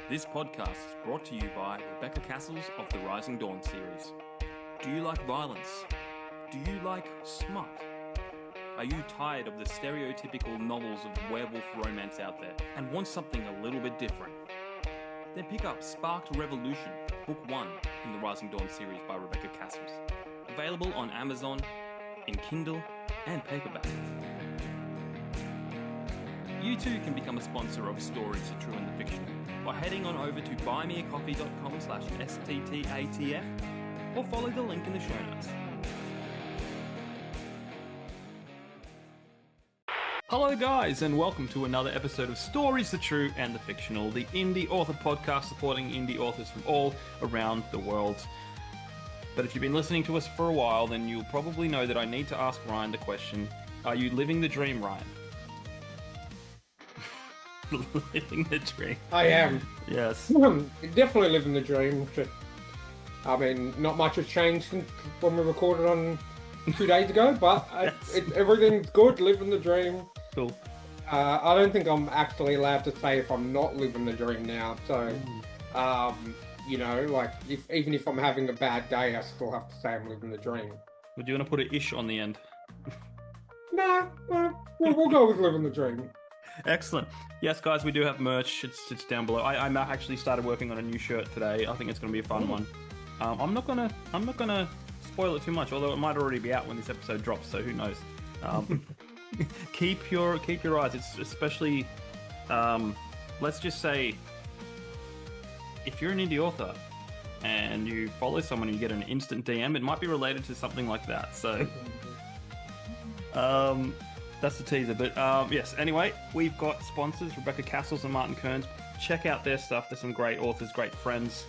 This podcast is brought to you by Rebecca Castles of the Rising Dawn series. Do you like violence? Do you like smut? Are you tired of the stereotypical novels of werewolf romance out there and want something a little bit different? Then pick up Sparked Revolution, Book 1 in the Rising Dawn series by Rebecca Castles. Available on Amazon, in Kindle, and paperback. You too can become a sponsor of Stories, the True and the Fictional by heading on over to buymeacoffee.com/STTATF or follow the link in the show notes. Hello guys, and welcome to another episode of Stories, the True and the Fictional, the indie author podcast supporting indie authors from all around the world. But if you've been listening to us for a while, then you'll probably know that I need to ask Ryan the question, are you living the dream, Ryan? Living the dream. I am. Yes. Definitely living the dream. I mean, not much has changed since when we recorded on 2 days ago, but Yes. everything's good, living the dream. Cool. I don't think I'm actually allowed to say if I'm not living the dream now, so, you know, like, even if I'm having a bad day, I still have to say I'm living the dream. Would you want to put an ish on the end? Nah, we'll go with living the dream. Excellent. Yes, guys, we do have merch. It's down below. I actually started working on a new shirt today. I think it's going to be a fun one. I'm not gonna spoil it too much, although it might already be out when this episode drops. So who knows? Keep your eyes. It's especially, let's just say, if you're an indie author and you follow someone and you get an instant DM, it might be related to something like that. So, that's the teaser, but yes, anyway, we've got sponsors, Rebecca Castles and Martin Kearns. Check out their stuff. There's some great authors, great friends.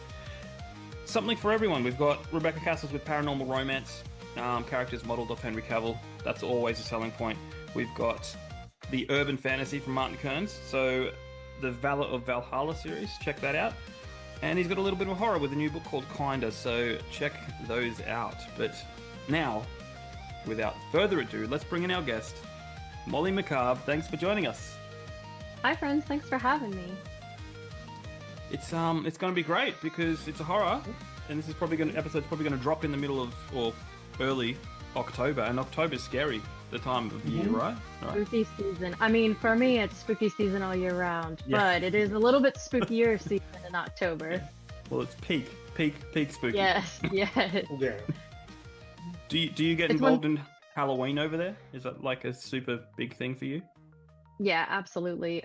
Something for everyone. We've got Rebecca Castles with paranormal romance, characters modelled off Henry Cavill. That's always a selling point. We've got the urban fantasy from Martin Kearns, so the Valor of Valhalla series, check that out. And he's got a little bit of horror with a new book called Kinder, so check those out. But now, without further ado, let's bring in our guest, Molly Macabre. Thanks for joining us. Hi friends, thanks for having me. It's going to be great because it's a horror, and this is episode's probably going to drop in the middle of or early October, and October's scary, the time of the year, right? Spooky season. I mean, for me, it's spooky season all year round, Yeah. but it is a little bit spookier season in October. Well, it's peak spooky. Yes, yes. Yeah. Do you get involved in Halloween over there? Is that like a super big thing for you? Yeah, absolutely.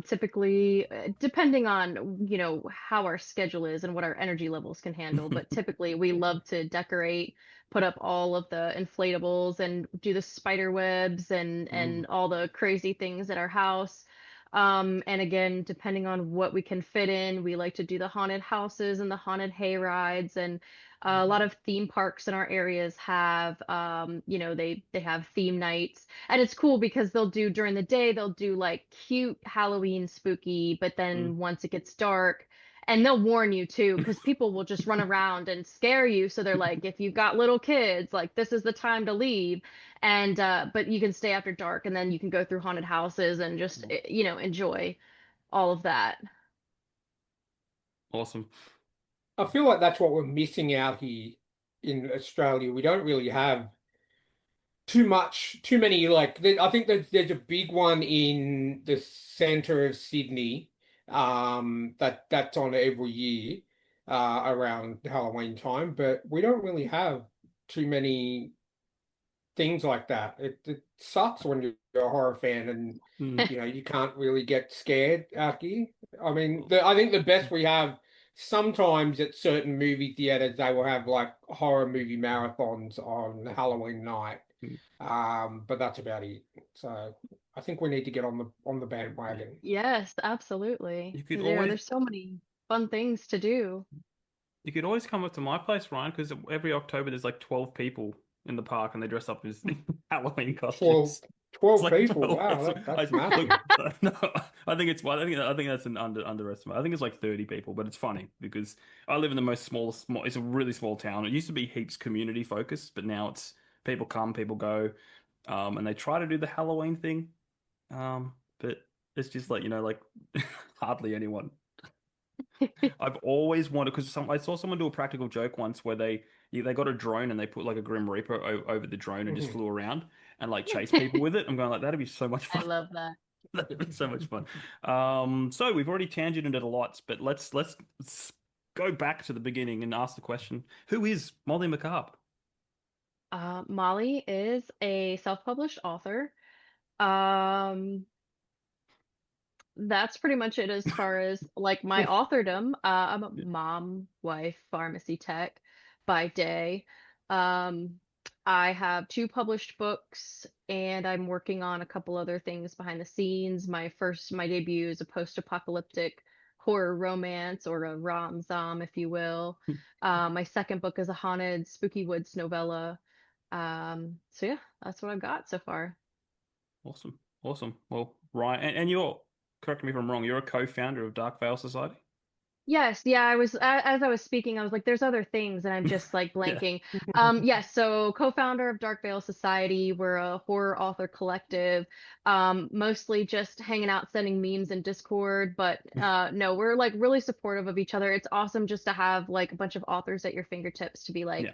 Typically, depending on, how our schedule is and what our energy levels can handle, but typically we love to decorate, put up all of the inflatables and do the spider webs and all the crazy things at our house. And again, depending on what we can fit in, we like to do the haunted houses and the haunted hay rides, and a lot of theme parks in our areas have, they have theme nights, and it's cool because during the day, they'll do like cute Halloween spooky, but then once it gets dark, and they'll warn you too, because people will just run around and scare you. So they're like, if you've got little kids, like this is the time to leave. And but you can stay after dark, and then you can go through haunted houses and just enjoy all of that. Awesome. I feel like that's what we're missing out here in Australia. We don't really have too many, like, I think there's a big one in the center of Sydney, that's on every year, around Halloween time, but we don't really have too many things like that. It sucks when you're a horror fan and you can't really get scared out here. I mean, I think the best we have sometimes at certain movie theaters, they will have like horror movie marathons on Halloween night. But that's about it. So I think we need to get on the bandwagon. Yes, absolutely. You could There's so many fun things to do. You could always come up to my place, Ryan, because every October there's like 12 people in the park and they dress up as Halloween costumes. 12 Like people. 12. Wow, that's massive. No, I think that's an underestimate. I think it's like 30 people, but it's funny because I live in the most small. It's a really small town. It used to be heaps community focused, but now it's people come, people go, and they try to do the Halloween thing, but it's just like hardly anyone. I've always wanted, because I saw someone do a practical joke once where they got a drone and they put like a Grim Reaper over the drone and just Mhm. flew around and like chased people with it. I'm going like, that'd be so much I fun. love that. That'd be so much fun. So we've already tangented it a lot, but let's go back to the beginning and ask the question: Who is Molly Macabre? Molly is a self-published author. Um, that's pretty much it as far as like my authordom. I'm a Yeah. mom, wife, pharmacy tech by day. Um, I have two published books, and I'm working on a couple other things behind the scenes. My debut is a post-apocalyptic horror romance or a rom-com, if you will. My second book is a haunted spooky woods novella. So yeah, that's what I've got so far. Awesome, awesome. Well, Ryan, and you're, correct me if I'm wrong, you're a co-founder of Dark Veil Society. Yes, yeah, I was as I was speaking, I was like, there's other things, and I'm just like Yeah. blanking. Yes, so co-founder of Dark Veil Society, we're a horror author collective, mostly just hanging out, sending memes in Discord, but no, we're like really supportive of each other. It's awesome just to have like a bunch of authors at your fingertips to be like, Yeah.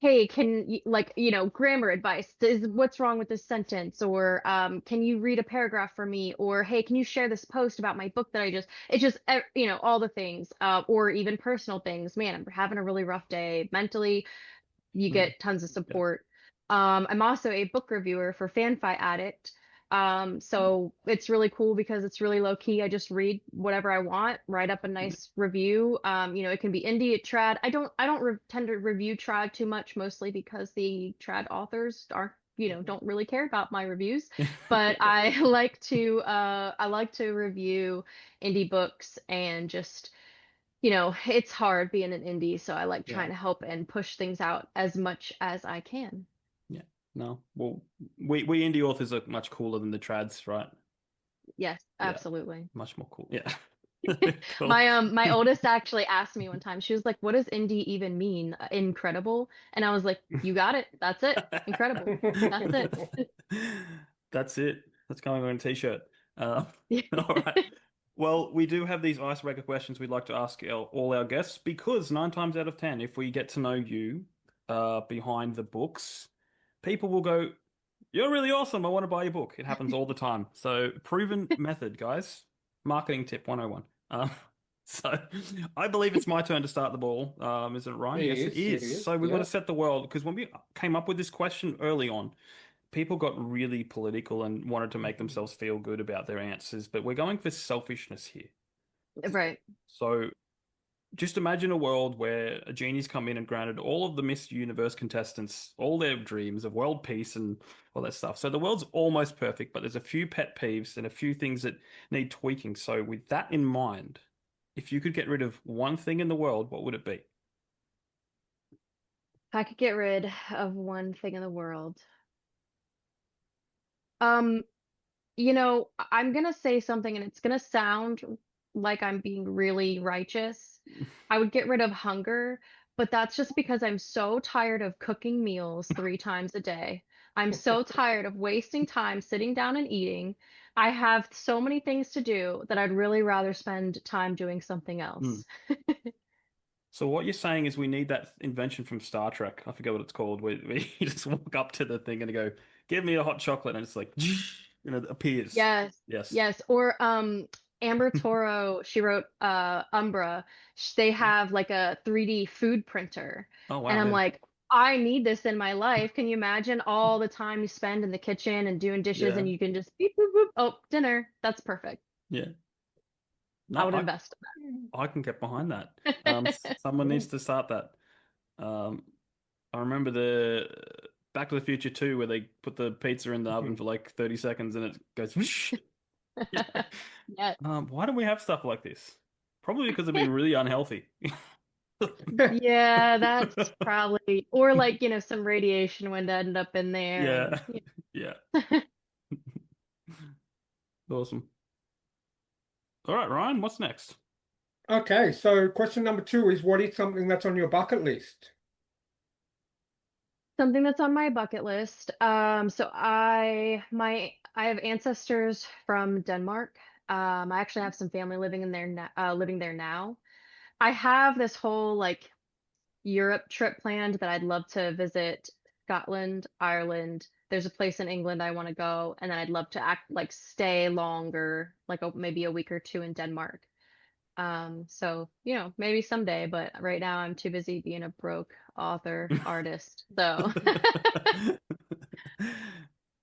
hey, can you like, grammar advice is what's wrong with this sentence, or can you read a paragraph for me, or hey, can you share this post about my book that I just it's just all the things, or even personal things. Man, I'm having a really rough day mentally, you Mm. get tons of Yeah. support. I'm also a book reviewer for FanFi Addict. So it's really cool because it's really low key. I just read whatever I want, write up a nice review. It can be indie, trad. I don't tend to review trad too much, mostly because the trad authors aren't, don't really care about my reviews. But I like to review indie books and just it's hard being an indie, so I like Yeah. trying to help and push things out as much as I can. Yeah. No. Well, we indie authors are much cooler than the trads, right? Yes, Yeah. absolutely. Much more cool. Yeah. Cool. My oldest actually asked me one time. She was like, "What does indie even mean? Incredible?" And I was like, "You got it. That's it. Incredible. That's it." That's it. That's going on a t-shirt. All right. Well, we do have these icebreaker questions we'd like to ask all our guests because 9 times out of 10, if we get to know you behind the books, people will go, "You're really awesome. I want to buy your book." It happens all the time. So, proven method, guys. Marketing tip 101. So, I believe it's my turn to start the ball. Is it Ryan? It Yes, it is, it is. is, So, we've got to yeah. set the world because when we came up with this question early on, people got really political and wanted to make themselves feel good about their answers, but we're going for selfishness here. Right. So just imagine a world where a genie's come in and granted all of the Miss Universe contestants all their dreams of world peace and all that stuff. So the world's almost perfect, but there's a few pet peeves and a few things that need tweaking. So with that in mind, if you could get rid of one thing in the world, what would it be? If I could get rid of one thing in the world. Um, I'm gonna say something and it's gonna sound like I'm being really righteous. I would get rid of hunger, but that's just because I'm so tired of cooking meals 3 times a day. I'm so tired of wasting time sitting down and eating. I have so many things to do that I'd really rather spend time doing something Hmm. else. So what you're saying is we need that invention from Star Trek. I forget what it's called, where you just walk up to the thing and you go, "Give me a hot chocolate," and it's like, it appears. Yes, Yes. yes. Or Amber Toro, she wrote Umbra. They have like a 3D food printer. Oh And wow, I'm yeah, like, I need this in my life. Can you imagine all the time you spend in the kitchen and doing dishes yeah, and you can just beep boop boop. Oh, dinner. That's perfect. yeah. I No, would invest I can get behind that. in Someone needs to start that. Um, I remember the Back to the Future 2 where they put the pizza in the oven for like 30 seconds and it goes whoosh. Yeah. that. Yes. Why don't we have stuff like this? Probably because it'd be really unhealthy. Yeah, that's probably, or like, some radiation would end up in there and Yeah. Yeah. yeah. Awesome. All right, Ryan, what's next? Okay, so question number two is what is something that's on your bucket list? Something that's on my bucket list. So I have ancestors from Denmark, I actually have some family living there now. I have this whole like Europe trip planned that I'd love to visit Scotland, Ireland. There's a place in England I want to go, and then I'd love to stay longer, like maybe a week or two in Denmark. So, maybe someday, but right now I'm too busy being a broke author, artist. So,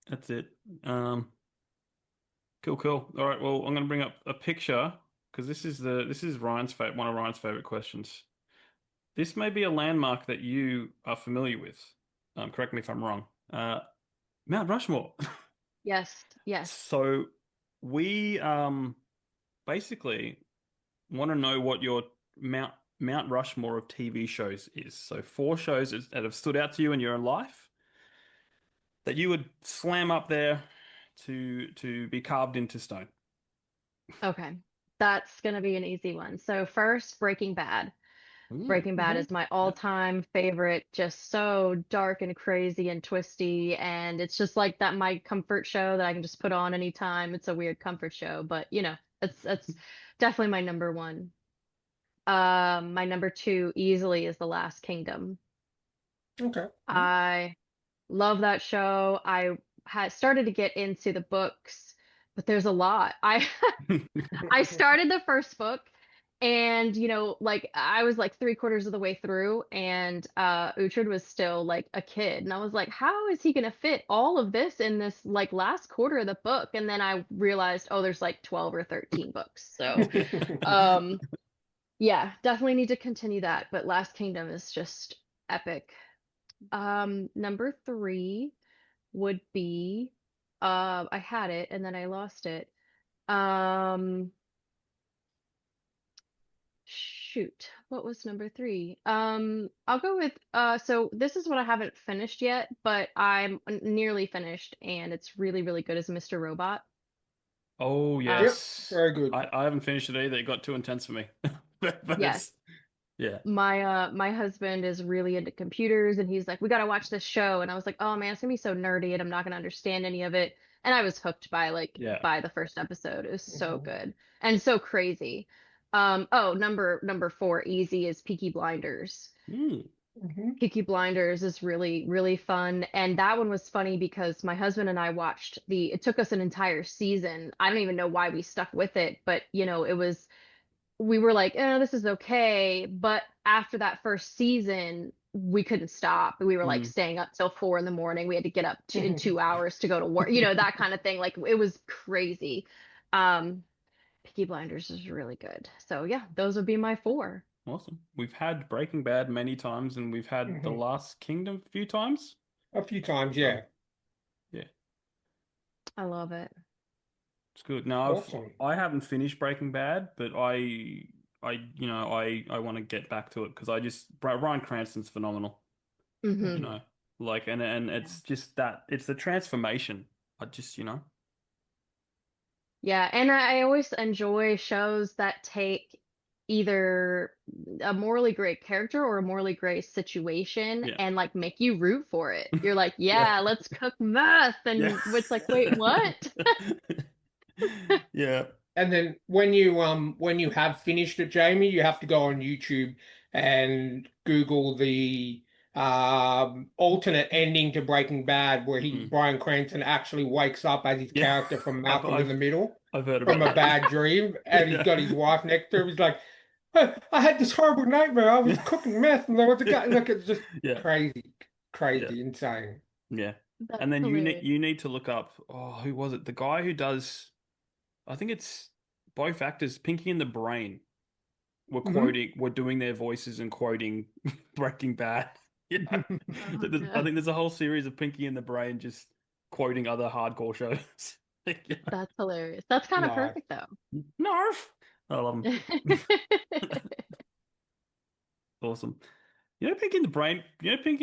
That's it. Cool, cool. All right, well, I'm going to bring up a picture because this is one of Ryan's favorite questions. This may be a landmark that you are familiar with. Correct me if I'm wrong. Mount Rushmore. yes, yes. So we basically want to know what your Mount Rushmore of TV shows is. So 4 shows that have stood out to you in your life that you would slam up there to be carved into stone. Okay. That's gonna be an easy one. So first, Breaking Bad. Ooh, Breaking Bad Mhm. is my yep. all-time favorite, just so dark and crazy and twisty, and it's just like that my comfort show that I can just put on anytime. It's a weird comfort show, but it's definitely my number one. My number two easily is The Last Kingdom. Okay. I love that show. I had started to get into the books, but there's a lot. I I started the first book and like I was like 3/4 of the way through and Uhtred was still like a kid and I was like, how is he gonna fit all of this in this like last quarter of the book? And then I realized, oh, there's like 12 or 13 books. So um yeah, definitely need to continue that. But Last Kingdom is just epic. Number three would be I had it and then I lost it. Um Shoot, what was number three? I'll go with so this is what I haven't finished yet, but I'm nearly finished and it's really, really good as Mr. Robot. Oh Uh Yep. yes. Very good. I haven't finished it either. It got too intense for me. But yes. it's yeah. My husband is really into computers and he's like, we gotta watch this show. And I was like, oh man, it's gonna be so nerdy and I'm not gonna understand any of it. And I was hooked by Yeah. by the first episode. It was so Mhm. good and so crazy. Oh, number four, easy is Peaky Blinders. Mm. Mhm. Peaky Blinders is really, really fun. And that one was funny because my husband and I watched it took us an entire season. I don't even know why we stuck with it, but we were like, this is okay. But after that first season, we couldn't stop. We were like Mm. staying up till 4 in the morning. We had to get up in 2 hours to go to work, that kind of thing. Like it was crazy. Um, Peaky Blinders is really good. So yeah, those would be my four. Awesome. We've had Breaking Bad many times and we've had The Mhm. Last Kingdom a few times. A few times, So yeah. yeah, I love it. it's good. Now Awesome. I haven't finished Breaking Bad, but I want to get back to it because Bryan Cranston's phenomenal. You Hmm. know, like and it's just that it's the transformation. I just Yeah, and I always enjoy shows that take either a morally great character or a morally great situation yeah, and like make you root for it. You're like, yeah, yeah, let's cook meth. yeah, And it's like, wait, what? yeah. And then when you have finished it, Jamie, you have to go on YouTube and Google the alternate ending to Breaking Bad where he Mm. Bryan Cranston actually wakes up as his Yeah, character from I've Malcolm in I've the Middle I've heard from about a that. bad dream and he's Yeah. got his wife next to him. He's like, I had this horrible nightmare. I was Yeah. cooking meth and there was a guy. Look, it's just Yeah. crazy, Yeah. crazy, insane. Yeah. That's And then hilarious. you need to look up, oh, who was it? The guy who does, I think it's both actors, Pinky and the Brain, Hmm. were doing their voices and quoting Breaking Bad. Yeah. Oh, I no. think there's a whole series of Pinky and the Brain just quoting other hardcore shows. Yeah. That's hilarious. That's kind of No. perfect though. Narf. I love them. Awesome. Pinky and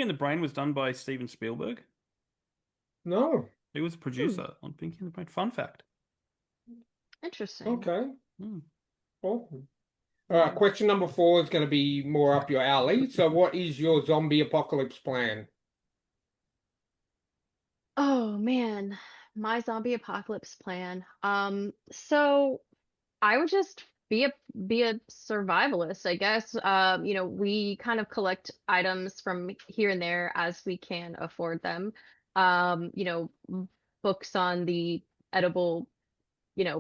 the Brain was done by Steven Spielberg. No. He was a Hmm, producer on Pinky and the Brain. Fun fact. interesting. Okay. Hmm. Awesome. Yeah. Question number four is going to be more up your alley. So, what is your zombie apocalypse plan? Oh man, my zombie apocalypse plan. So I would just be a survivalist, I guess. We kind of collect items from here and there as we can afford them. Books on the edible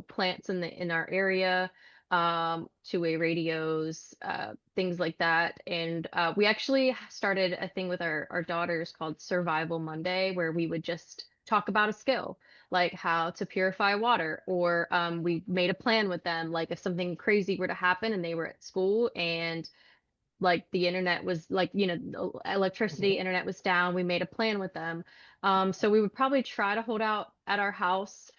plants in our area, two-way radios, things like that. And we actually started a thing with our daughters called Survival Monday, where we would just talk about a skill, like how to purify water, or we made a plan with them, like if something crazy were to happen and they were at school and like the internet was like, electricity, Mhm. internet was down, we made a plan with them. So we would probably try to hold out at our house.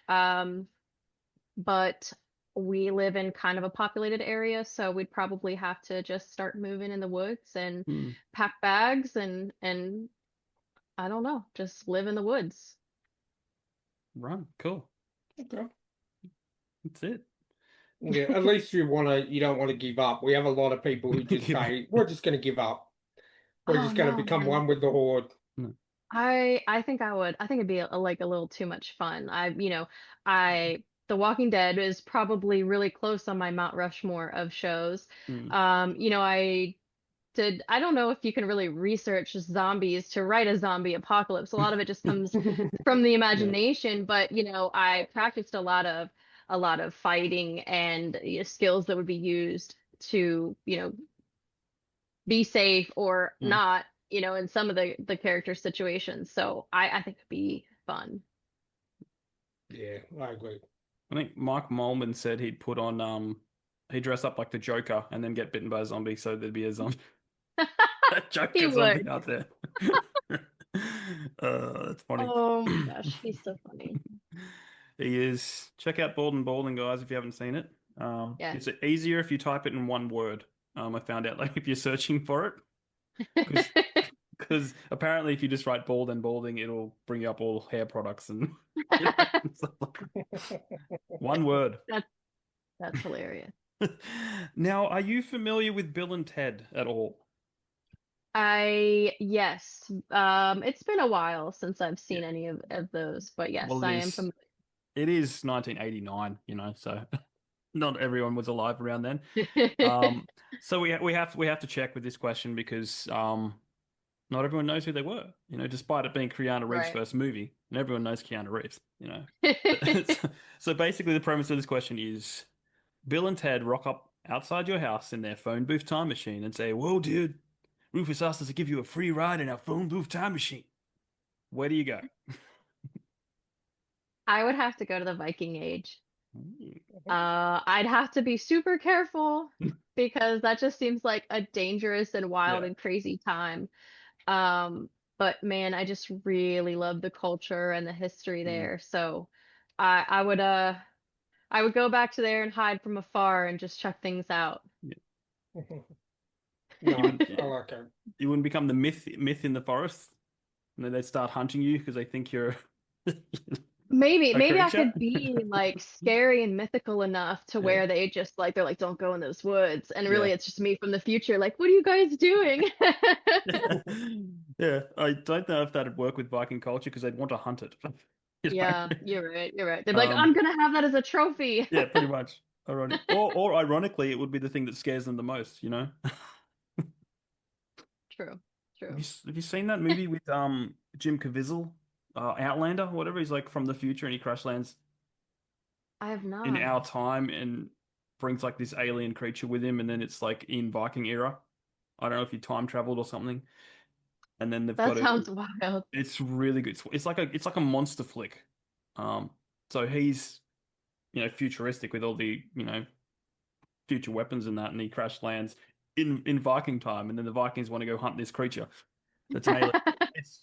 But we live in kind of a populated area, so we'd probably have to just start moving in the woods and Hmm. pack bags and I don't know, just live in the woods. Right. Cool. Okay. That's it. Yeah, at least you don't want to give up. We have a lot of people who just Give up. say, we're just going to give up. We're Oh just going to no, become man. one with the horde. No. I think I would. I think it'd be like a little too much fun. I The Walking Dead is probably really close on my Mount Rushmore of shows. Hmm. I don't know if you can really research zombies to write a zombie apocalypse. A lot of it just comes from the Yeah. imagination, but I practiced a lot of fighting and skills that would be used to, be safe or Hmm. not, in some of the character situations. So I think it'd be fun. Yeah, I agree. I think Mike Molman said he'd put on he'd dress up like the Joker and then get bitten by a zombie, so there'd be a zombie a He Joker zombie would. out there. That's funny. Oh my gosh, he's so funny. He is. Check out Bald and Balding, guys, if you haven't seen it. Yeah. It's easier if you type it in one word. I found out like if you're searching for it, because apparently if you just write bald and balding, it'll bring up all hair products and stuff like one word. That's that's hilarious. Now, are you familiar with Bill and Ted at all? Yes. It's been a while since I've Yeah. seen any of those, but yes, Well, I am it is 1989, so not everyone was alive around then. familiar. So we have to check with this question because not everyone knows who they were. Despite it being Keanu Reeves' Right. first movie, and everyone knows Keanu Reeves. So basically, the premise of this question is: Bill and Ted rock up outside your house in their phone booth time machine and say, "Whoa, dude, Rufus asked us to give you a free ride in our phone booth time machine. Where do you go?" I would have to go to the Viking Age. Ooh. I'd have to be super careful because that just seems like a dangerous and wild Yeah. and crazy time. Um, but man, I just really love the culture and the history Mm. there. So I would go back to there and hide from afar and just check things out. Yeah. You Nice. wouldn't I like it. you wouldn't become the myth in the forest, and then they start hunting you because they think you're a Maybe I creature. could be like scary and mythical enough to Yeah. where they're like, don't go in those woods. And Yeah. really it's just me from the future, like, what are you guys doing? Yeah, I don't know if that'd work with Viking culture because they'd want to hunt it. You know? Yeah, you're right. You're right. They're like, Um, I'm gonna have that as a trophy. yeah, pretty much. Ironic. Or ironically, it would be the thing that scares them the most. True, Have true. you have you seen that movie with Jim Caviezel, Outlander, whatever? He's like from the future and he crash lands I have in not. our time and brings like this alien creature with him, and then it's like in Viking era. I don't know if he time traveled or something, and then they've got That it. sounds wild. It's really good. It's like a monster flick. Um, so he's futuristic with all the future weapons and that, and he crash lands in Viking time, and then the Vikings want to go hunt this creature that's an alien.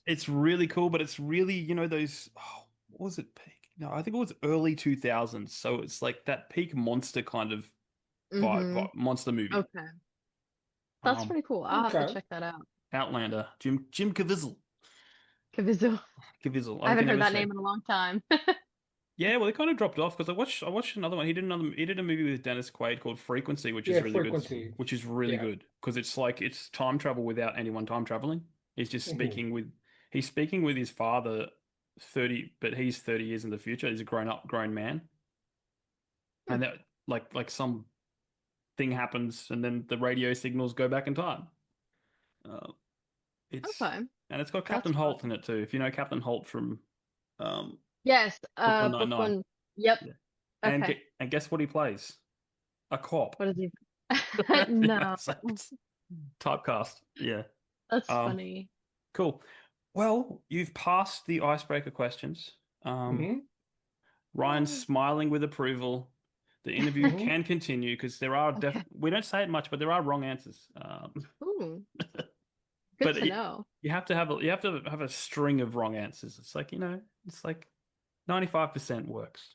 It's really cool, but it's really those. Oh, what was it? Peak? No, I think it was early 2000s. So it's like that peak monster kind of Mm-hmm. monster movie. Okay. That's Um, pretty cool. I'll have to Okay. check that out. Outlander, Jim Caviezel. Kavizu. Caviezel. I I can haven't heard never that say. name in a long time. Yeah, well, they kind of dropped off because I watched another one. He did a movie with Dennis Quaid called Frequency, which is Yeah, really good. frequency. Which is really Yeah. good because it's like it's time travel without anyone time traveling. He's just Mhm. he's speaking with his father 30, but he's 30 years in the future. He's a grown man, Hmm. and like some thing happens and then the radio signals go back in time. Uh, it's Okay, and it's got that's Captain Holt fun. in it too. If you know Captain Holt from um, Yes, Brooklyn Nine-Nine. Brooklyn. Yep. Yeah. Okay. And guess what he plays? A cop. What is he? Yeah, No, so it's typecast. Yeah. that's Um, funny. cool. Well, you've passed the icebreaker questions. Um, Hmm. Ryan's Yay. smiling with approval. The interview Hmm. can continue because there are Okay. we don't say it much, but there are wrong answers. Ooh, good But to know. you have to have a string of wrong answers. It's like, it's like 95% works.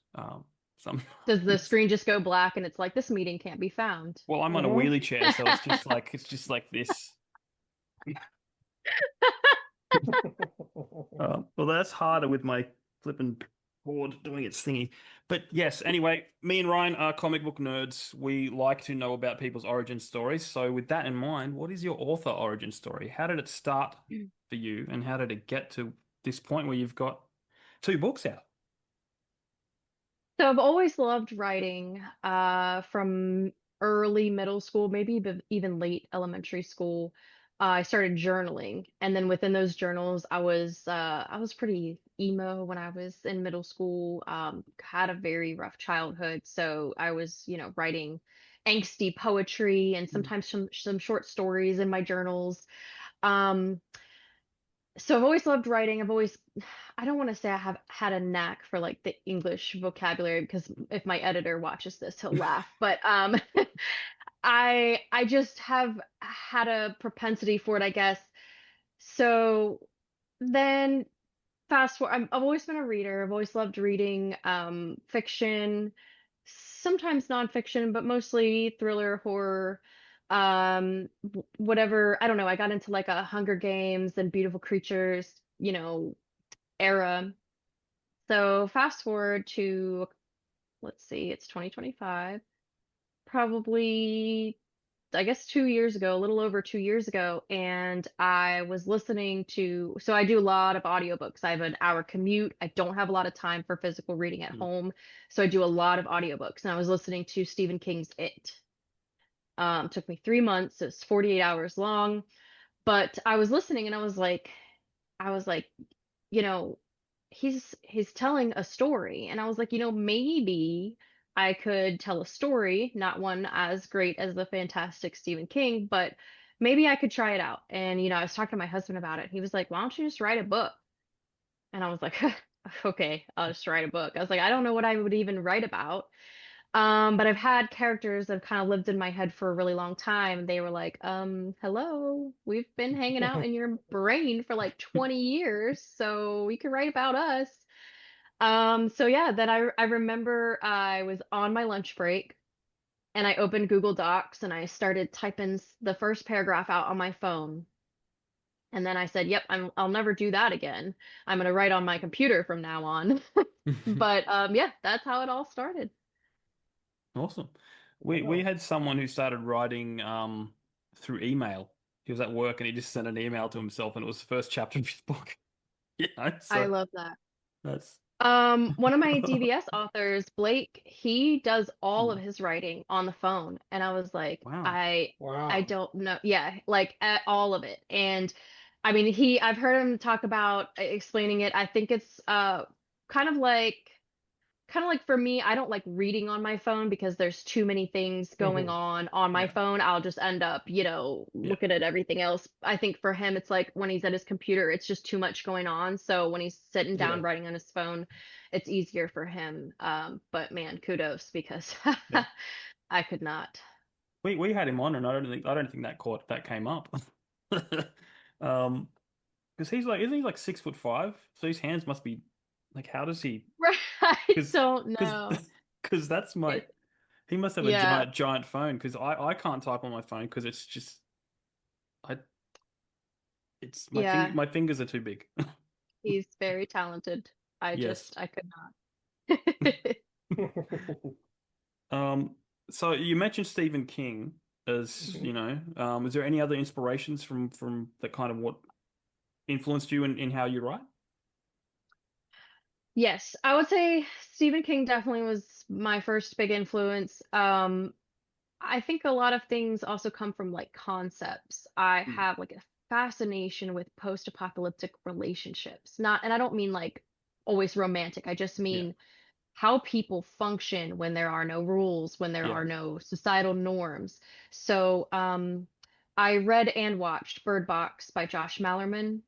Some Does the screen just go black and it's like this meeting can't be found? well, I'm on a Hmm. wheelie chair, so it's just like this. Well, that's harder with my flipping board doing its thingy. But yes, anyway, me and Ryan are comic book nerds. We like to know about people's origin stories. So, with that in mind, what is your author origin story? How did it start for you, and how did it get to this point where you've got two books out? So I've always loved writing, from early middle school, maybe even late elementary school. I started journaling, and then within those journals, I was pretty emo when I was in middle school. Had a very rough childhood, so I was, writing angsty poetry and sometimes some short stories in my journals. Um, so I've always loved writing. I don't want to say I have had a knack for like the English vocabulary because if my editor watches this, he'll laugh. But I just have had a propensity for it, I guess. So then fast forward, I've always been a reader. I've always loved reading fiction, sometimes nonfiction, but mostly thriller, horror, whatever. I don't know. I got into like a Hunger Games and Beautiful Creatures, era. So fast forward to, let's see, it's 2025, probably, I guess 2 years ago, a little over 2 years ago, and I was listening to, so I do a lot of audiobooks. I have an hour commute. I don't have a lot of time for physical reading at Mm. home, so I do a lot of audiobooks. And I was listening to Stephen King's It. Took me 3 months. It's 48 hours long, but I was listening and I was like, you know, he's telling a story. And I was like, maybe I could tell a story, not one as great as the fantastic Stephen King, but maybe I could try it out. And, I was talking to my husband about it. He was like, why don't you just write a book? And I was like, okay, I'll just write a book. I was like, I don't know what I would even write about. But I've had characters that have kind of lived in my head for a really long time. They were like, hello, we've been hanging out in your brain for like 20 years, so you can write about us. So yeah, then I remember I was on my lunch break and I opened Google Docs and I started typing the first paragraph out on my phone. And then I said, "Yep, I'll never do that again. I'm gonna write on my computer from now on." But yeah, that's how it all started. Awesome. We Wow. had someone who started writing through email. He was at work and he just sent an email to himself and it was the first chapter of his book. I So love that. that's One of my DVS authors, Blake, he does all of Hmm. his writing on the phone, and I was like, Wow. I Wow. don't know, yeah, like at all of it. And I mean, I've heard him talk about explaining it. I think it's kind of like kind of like for me, I don't like reading on my phone because there's too many things going Hmm. on my Yeah. phone. I'll just end up, Yeah. looking at everything else. I think for him, it's like when he's at his computer, it's just too much going on. So when he's sitting down Yeah. writing on his phone, it's easier for him. But man, kudos because Yeah. I could not. We had him on and I don't think that came up. Um, because he's like, isn't he like 6'5"? So his hands must be like, how does he? Right. I Because don't because know. because that's my It, he must have a yeah, giant phone because I can't type on my phone because it's just I it's yeah, my fingers are too big. he's very talented. Yes. I could not. Um, so you mentioned Stephen King as, is there any other inspirations from that kind of what influenced you in how you write? Yes, I would say Stephen King definitely was my first big influence. I think a lot of things also come from like concepts. I Mm. have like a fascination with post-apocalyptic relationships. Not, and I don't mean like always romantic. I just Yeah. mean how people function when there are no rules, when there Yeah. are no societal norms. So, I read and watched Bird Box by Josh Malerman.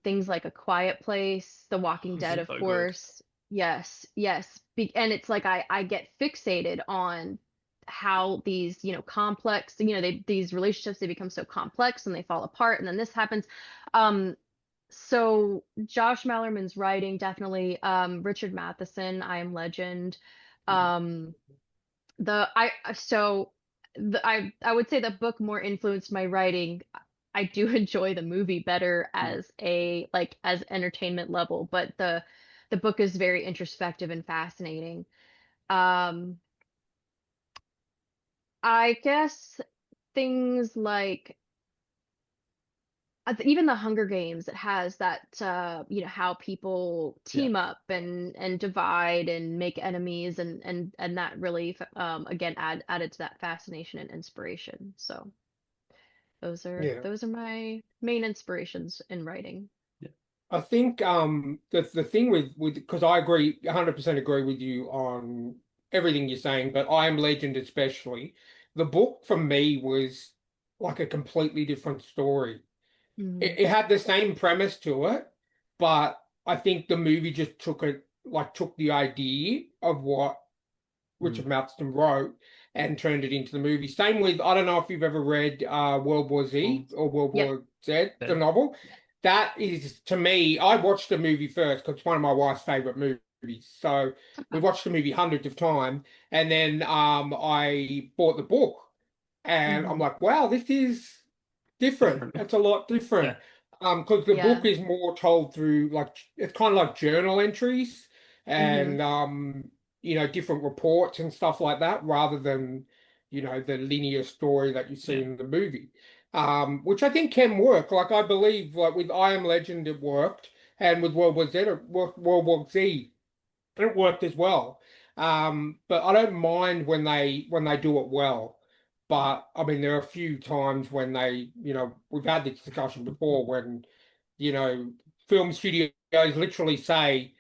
Things like A Quiet Place, The Walking Dead, of So good. course. Yes, yes. And it's like I get fixated on how these, complex, these relationships, they become so complex and they fall apart and then this happens. Um, so Josh Malerman's writing definitely, Richard Matheson, I Am Legend. Mhm. Um, the I so the I would say the book more influenced my writing. I do enjoy the movie better Mm. as a like as entertainment level, but the book is very introspective and fascinating. Um, I guess things like even the Hunger Games, it has that how people Yeah. team up and divide and make enemies and that really again added to that fascination and inspiration. So Yeah. those are my main inspirations in writing. Yeah. I think the thing with because I agree 100% agree with you on everything you're saying, but I Am Legend especially, the book for me was like a completely different story. Mm, It had the same premise to it, but I think the movie just took the idea of what Mm. Richard Matheson wrote and turned it into the movie. Same with, I don't know if you've ever read World War Well, Z or World yep. War Z, the that- novel. That is, to me, I watched the movie first because it's one of my wife's favorite movies. So we Okay. watched the movie hundreds of times. And then I bought the book and I'm Hmm. like, wow, this is different. different. It's a lot different. Yeah. Because the book Yeah. is more told through like it's kind of like journal entries Hmm. and different reports and stuff like that, rather than the linear story that you see Yeah. in the movie. Which I think can work. Like I believe, like with I Am Legend, it worked, and with World War Z, it worked as well. But I don't mind when they do it well. But I mean, there are a few times when we've had this discussion before when, you know, film studios literally say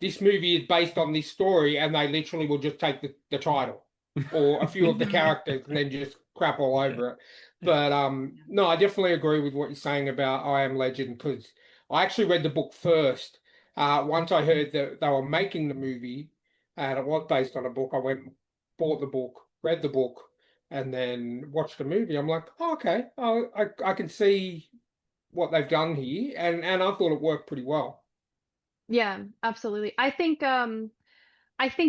this movie is based on this story, and they literally will just take the title or a few of the Hmm. characters and then just crap all Yeah. over it. Yeah. But no, I definitely agree with what you're saying about I Am Legend because I actually read the book first. Once I heard that they were making the movie and it was based on a book, I went and bought the book, read the book, and then watched the movie. I'm like, oh, okay, I can see what they've done here, and I thought it worked pretty well. Yeah, absolutely. I think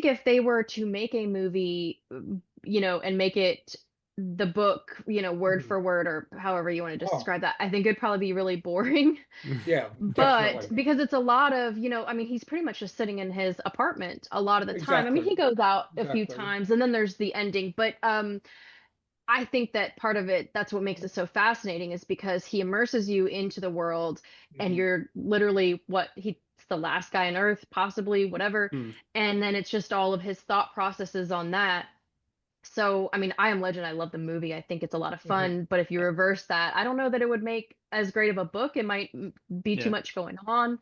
if they were to make a movie, and make it the book, word Mhm. for word or however you want to Oh, describe that, I think it'd probably be really boring. yeah, But definitely. because it's a lot of, I mean, he's pretty much just sitting in his apartment a lot of the time. I mean, Exactly. he goes out a few Exactly. times and then there's the ending, but I think that part of it, that's what makes it so fascinating, is because he immerses you into the world and Mhm. you're literally he's the last guy on Earth, possibly, whatever. Mm. And then it's just all of his thought processes on that. So, I mean, I Am Legend, I love the movie. I think it's a lot of Mhm. fun. But if you reverse that, I don't know that it would make as great of a book. It might be too Yeah. much going on.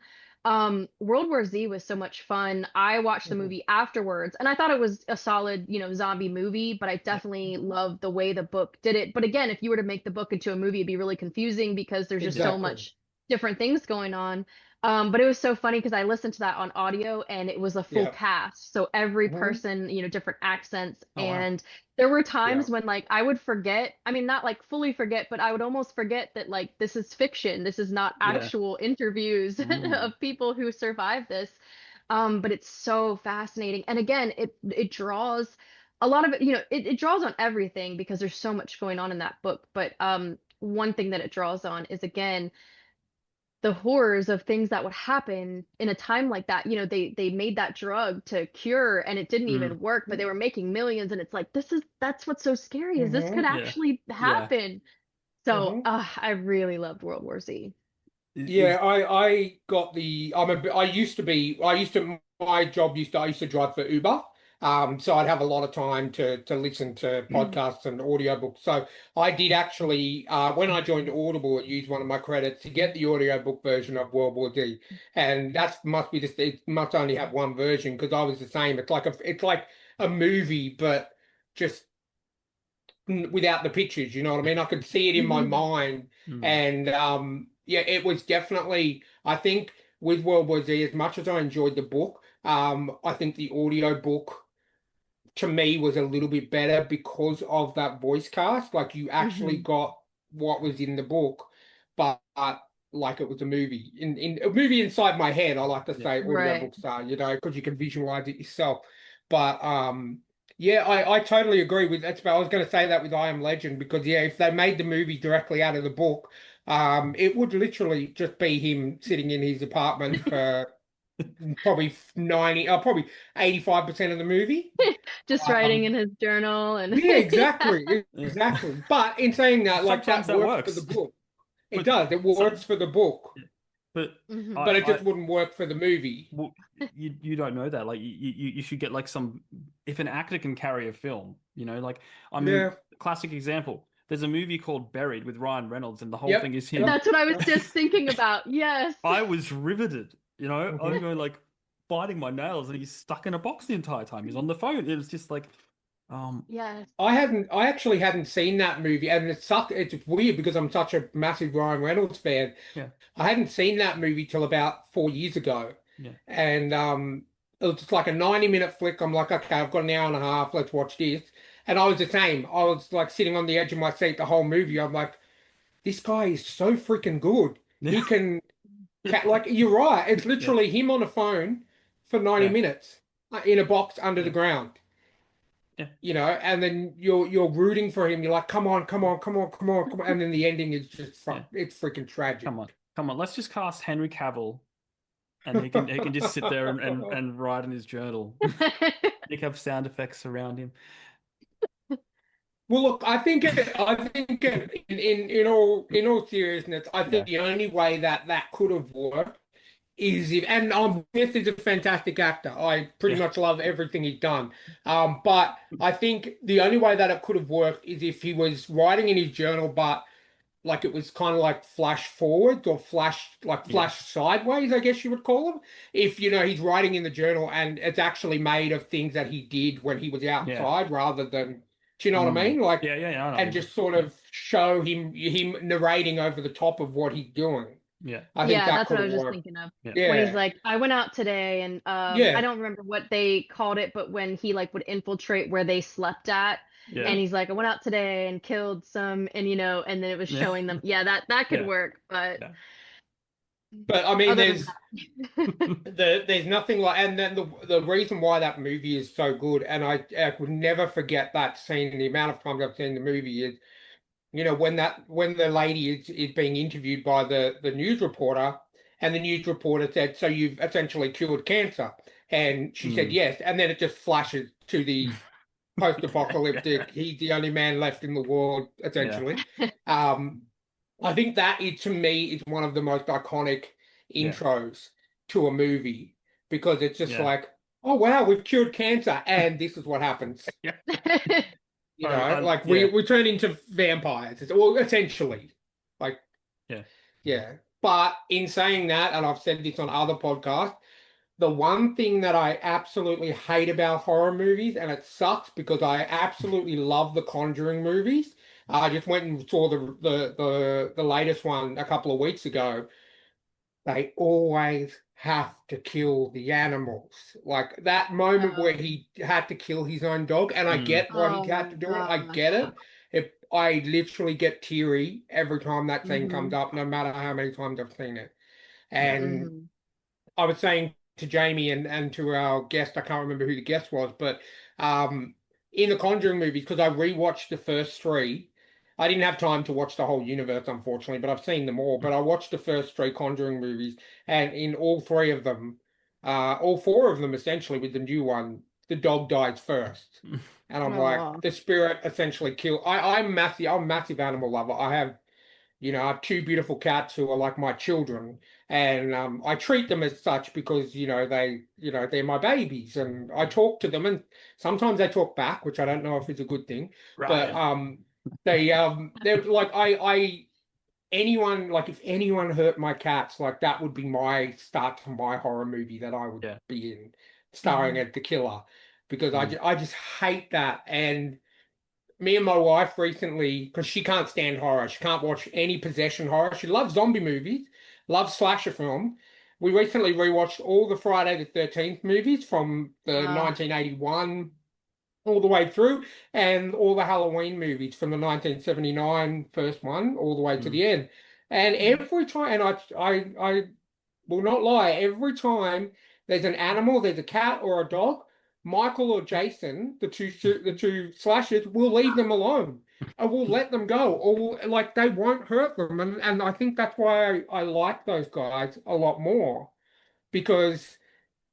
World War Z was so much fun. I watched the Mhm. movie afterwards and I thought it was a solid, zombie movie, but I Yeah. definitely loved the way the book did it. But again, if you were to make the book into a movie, it'd be really confusing because there's just so Exactly. much different things going on. But it was so funny because I listened to that on audio and it was a full Yeah. cast. So every Mhm. person, different accents. Oh wow. And there were Yeah. times when like I would forget, I mean not like fully forget, but I would almost forget that like this is fiction. This is not Yeah. actual interviews Mm. of people who survived this. But it's so fascinating. And again, it draws a lot of it, it draws on everything because there's so much going on in that book. But one thing that it draws on is again the horrors of things that would happen in a time like that. They made that drug to cure and it didn't Mm. even work, but they were making millions and it's like that's what's so scary is this could Mhm. Yeah. actually Yeah. happen. So Mhm. I really loved World War Z. Yeah, I got the I used to my job used to I used to drive for Uber. So I'd have a lot of time to listen to podcasts and audiobooks. So I did actually when I joined Audible, it used one of my credits to get the audiobook version of World War Z. And that must be just it must only have one version because I was the same. It's like a movie, but just without the pictures, you know what I mean? I could see it in my mind. Mm. And yeah, it was definitely, I think with World War Z, as much as I enjoyed the book, I think the audio book to me was a little bit better because of that voice cast. Like you actually Mhm. got what was in the book, but like it was a movie. In a movie inside my head, I like to Yeah. say Right. audiobooks are, you know, because you can visualize it yourself. But yeah, I totally agree with that's I was gonna say that with I Am Legend because yeah, if they made the movie directly out of the book, it would literally just be him sitting in his apartment for probably 90, probably 85% of the movie. Just writing Um, in his journal and yeah, yeah. exactly, Yeah. exactly. But in saying that, like Sometimes that that works for the works, book. It but does. It works some, for the book, but Mhm. but it I just wouldn't work for the movie. well, you don't know that. Like you should get like some if an actor can carry a film, like I mean, Yeah. classic example. There's a movie called Buried with Ryan Reynolds, and the whole Yep. thing is Yep. him. That's what I was Yep. just thinking about. Yes. I was riveted, I'm Mhm. going like biting my nails, and he's stuck in a box the entire time. He's on the phone. It was just like, um, Yes. I actually hadn't seen that movie, and it sucked. It's weird because I'm such a massive Ryan Reynolds fan. yeah, I hadn't seen that movie till about 4 years ago, yeah, and it was just like a 90-minute flick. I'm like, okay, I've got an hour and a half. Let's watch this. And I was the same. I was like sitting on the edge of my seat the whole movie. I'm like, this guy is so freaking good. yeah, He can, like, you're right. It's yeah, literally him on a phone for 90 yeah, minutes in a box under the yeah, ground. yeah, You know, and then you're rooting for him. You're like, come on, come on, come on, come on, come on. And then the ending is just yeah. it's freaking tragic. Come on, come on. Let's just cast Henry Cavill, and he can just sit there and write in his journal. You have sound effects around him. Well, look, I think in all seriousness, I think Yeah, the only way that that could have worked is if, and Smith is a fantastic actor. I pretty yeah, much love everything he's done. But I think the only way that it could have worked is if he was writing in his journal, but like it was kind of like flash forward or yeah, flash sideways, I guess you would call them. If you know he's writing in the journal and it's actually made of things that he did when he was yeah. outside rather than, do you know what I Mm. mean? Like, Yeah, yeah, yeah. I know what and you mean. just sort Yeah, of show him narrating over the top of what he's doing. yeah, I think Yeah, that that's what could I have was just worked. thinking of. yeah, When he's Yeah, like, I went out today and I yeah, don't remember what they called it, but when he like would infiltrate where they slept at yeah, and yeah, he's like, I went out today and killed some and and then it was yeah, showing them. Yeah, that could yeah, work, but yeah. but I mean, other than that. there's nothing like, and then the reason why that movie is so good, and I would never forget that scene. The amount of times I've seen the movie is, you know, when the lady is being interviewed by the news reporter, and the news reporter said, "So you've essentially cured cancer," and she said Mm. yes, and then it just flashes to the Yeah, post-apocalyptic. He's the only man left in the world, yeah, essentially. Um, I think that is to me is one of the most iconic yeah, intros to a movie because it's just yeah, like, oh wow, we've cured cancer, and this is what happens. yeah. You know, like Yeah, we turn into vampires. It's well, essentially, like yeah. yeah. But in saying that, and I've said this on other podcasts, the one thing that I absolutely hate about horror movies, and it sucks because I absolutely love the Conjuring movies. I just went and saw the latest one a couple of weeks ago. They always have to kill the animals. Like that moment where Oh, he had to kill his own dog, and I Mm. get what he oh had my to do it. I gosh. get it. I literally get teary every time that scene comes Hmm. up, no matter how many times I've seen it. Yeah, And Hmm. I was saying to Jamie and to our guest, I can't remember who the guest was, but in the Conjuring movies, because I rewatched the first three, I didn't have time to watch the whole universe, unfortunately, but I've seen them all. But I watched the first three Conjuring movies, and in all three of them, all four of them essentially, with the new one, the dog dies first. And I'm like, Oh. the spirit essentially kill. I'm a massive animal lover. I have I have two beautiful cats who are like my children, and I treat them as such because they're my babies, and I talk to them, and sometimes they talk back, which I don't know if it's a good thing, but Right. they're like I anyone like if anyone hurt my cats, like that would be my start to my horror movie that I would Yeah. be in, starring Mhm. as the killer, because Mm. I just hate that. And me and my wife recently, because she can't stand horror, she can't watch any possession horror. She loves zombie movies, loves slasher film. We recently rewatched all the Friday the 13th movies from the Uh, 1981 all the way through, and all the Halloween movies from the 1979 first one all the way to Mm. the end. And mhm. every time, and I will not lie, every time there's an animal, there's a cat or a dog, Michael or Jason, the two slashers, will leave them alone. I will let them go, or like they won't hurt them, and I think that's why I like those guys a lot more, because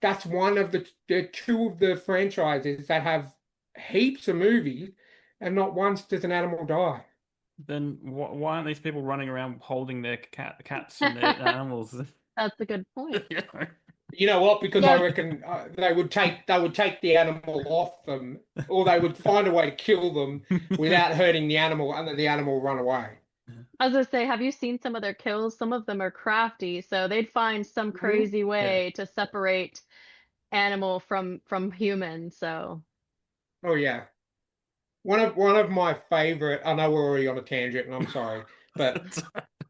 that's one of the two of the franchises that have heaps of movies, and not once does an animal die. Then why aren't these people running around holding their cats and their animals? That's a good point. You know? You know what? Because I Yeah, reckon they would take the animal off them, or they would find a way to kill them without hurting the animal, and then the animal will run away. I was gonna say, have you seen some of their kills? Some of them are crafty, so they'd find some Hmm. crazy Yeah. way to separate animal from human. So, Oh yeah, one of my favorite. I know we're already on a tangent, and I'm sorry, but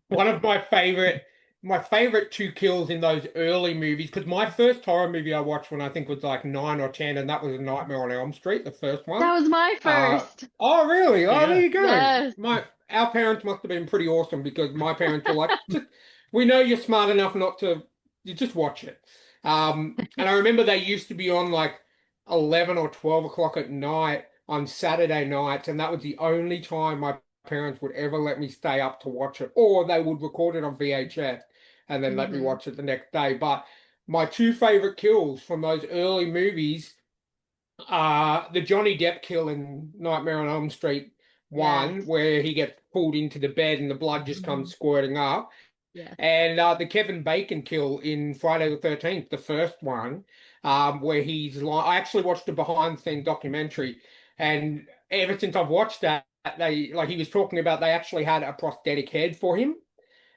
one of my favorite two kills in those early movies, because my first horror movie I watched when I think was like 9 or 10, and that was A Nightmare on Elm Street, the first that one. was my Uh, first. oh really? There you Oh, there go. you go. Yes. Our parents must have been pretty awesome, because my parents were like, we know you're smart enough not to, you just watch it. And I remember they used to be on like 11 or 12 o'clock at night on Saturday nights, and that was the only time my parents would ever let me stay up to watch it, or they would record it on VHS and then let me Hmm. watch it the next day. But my two favorite kills from those early movies, the Johnny Depp kill in Nightmare on Elm Street Yes. 1, where he gets pulled into the bed and the blood just comes Mhm. squirting up, Yes. and the Kevin Bacon kill in Friday the 13th, the first one, where he's like, I actually watched a behind the scenes documentary, and ever since I've watched that, they like he was talking about they actually had a prosthetic head for him.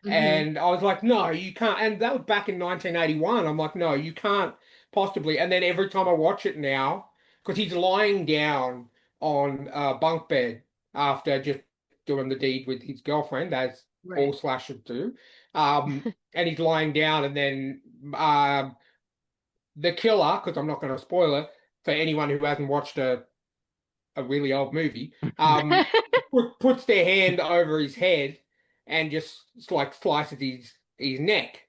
Hmm. And I was like, no, you can't. And that was back in 1981. I'm like, no, you can't possibly. And then every time I watch it now, because he's lying down on a bunk bed after just doing the deed with his girlfriend, as all Right. slashers do. And he's lying down, and then the killer, because I'm not going to spoil it for anyone who hasn't watched a really old movie, puts their hand over his head and just like slices his neck.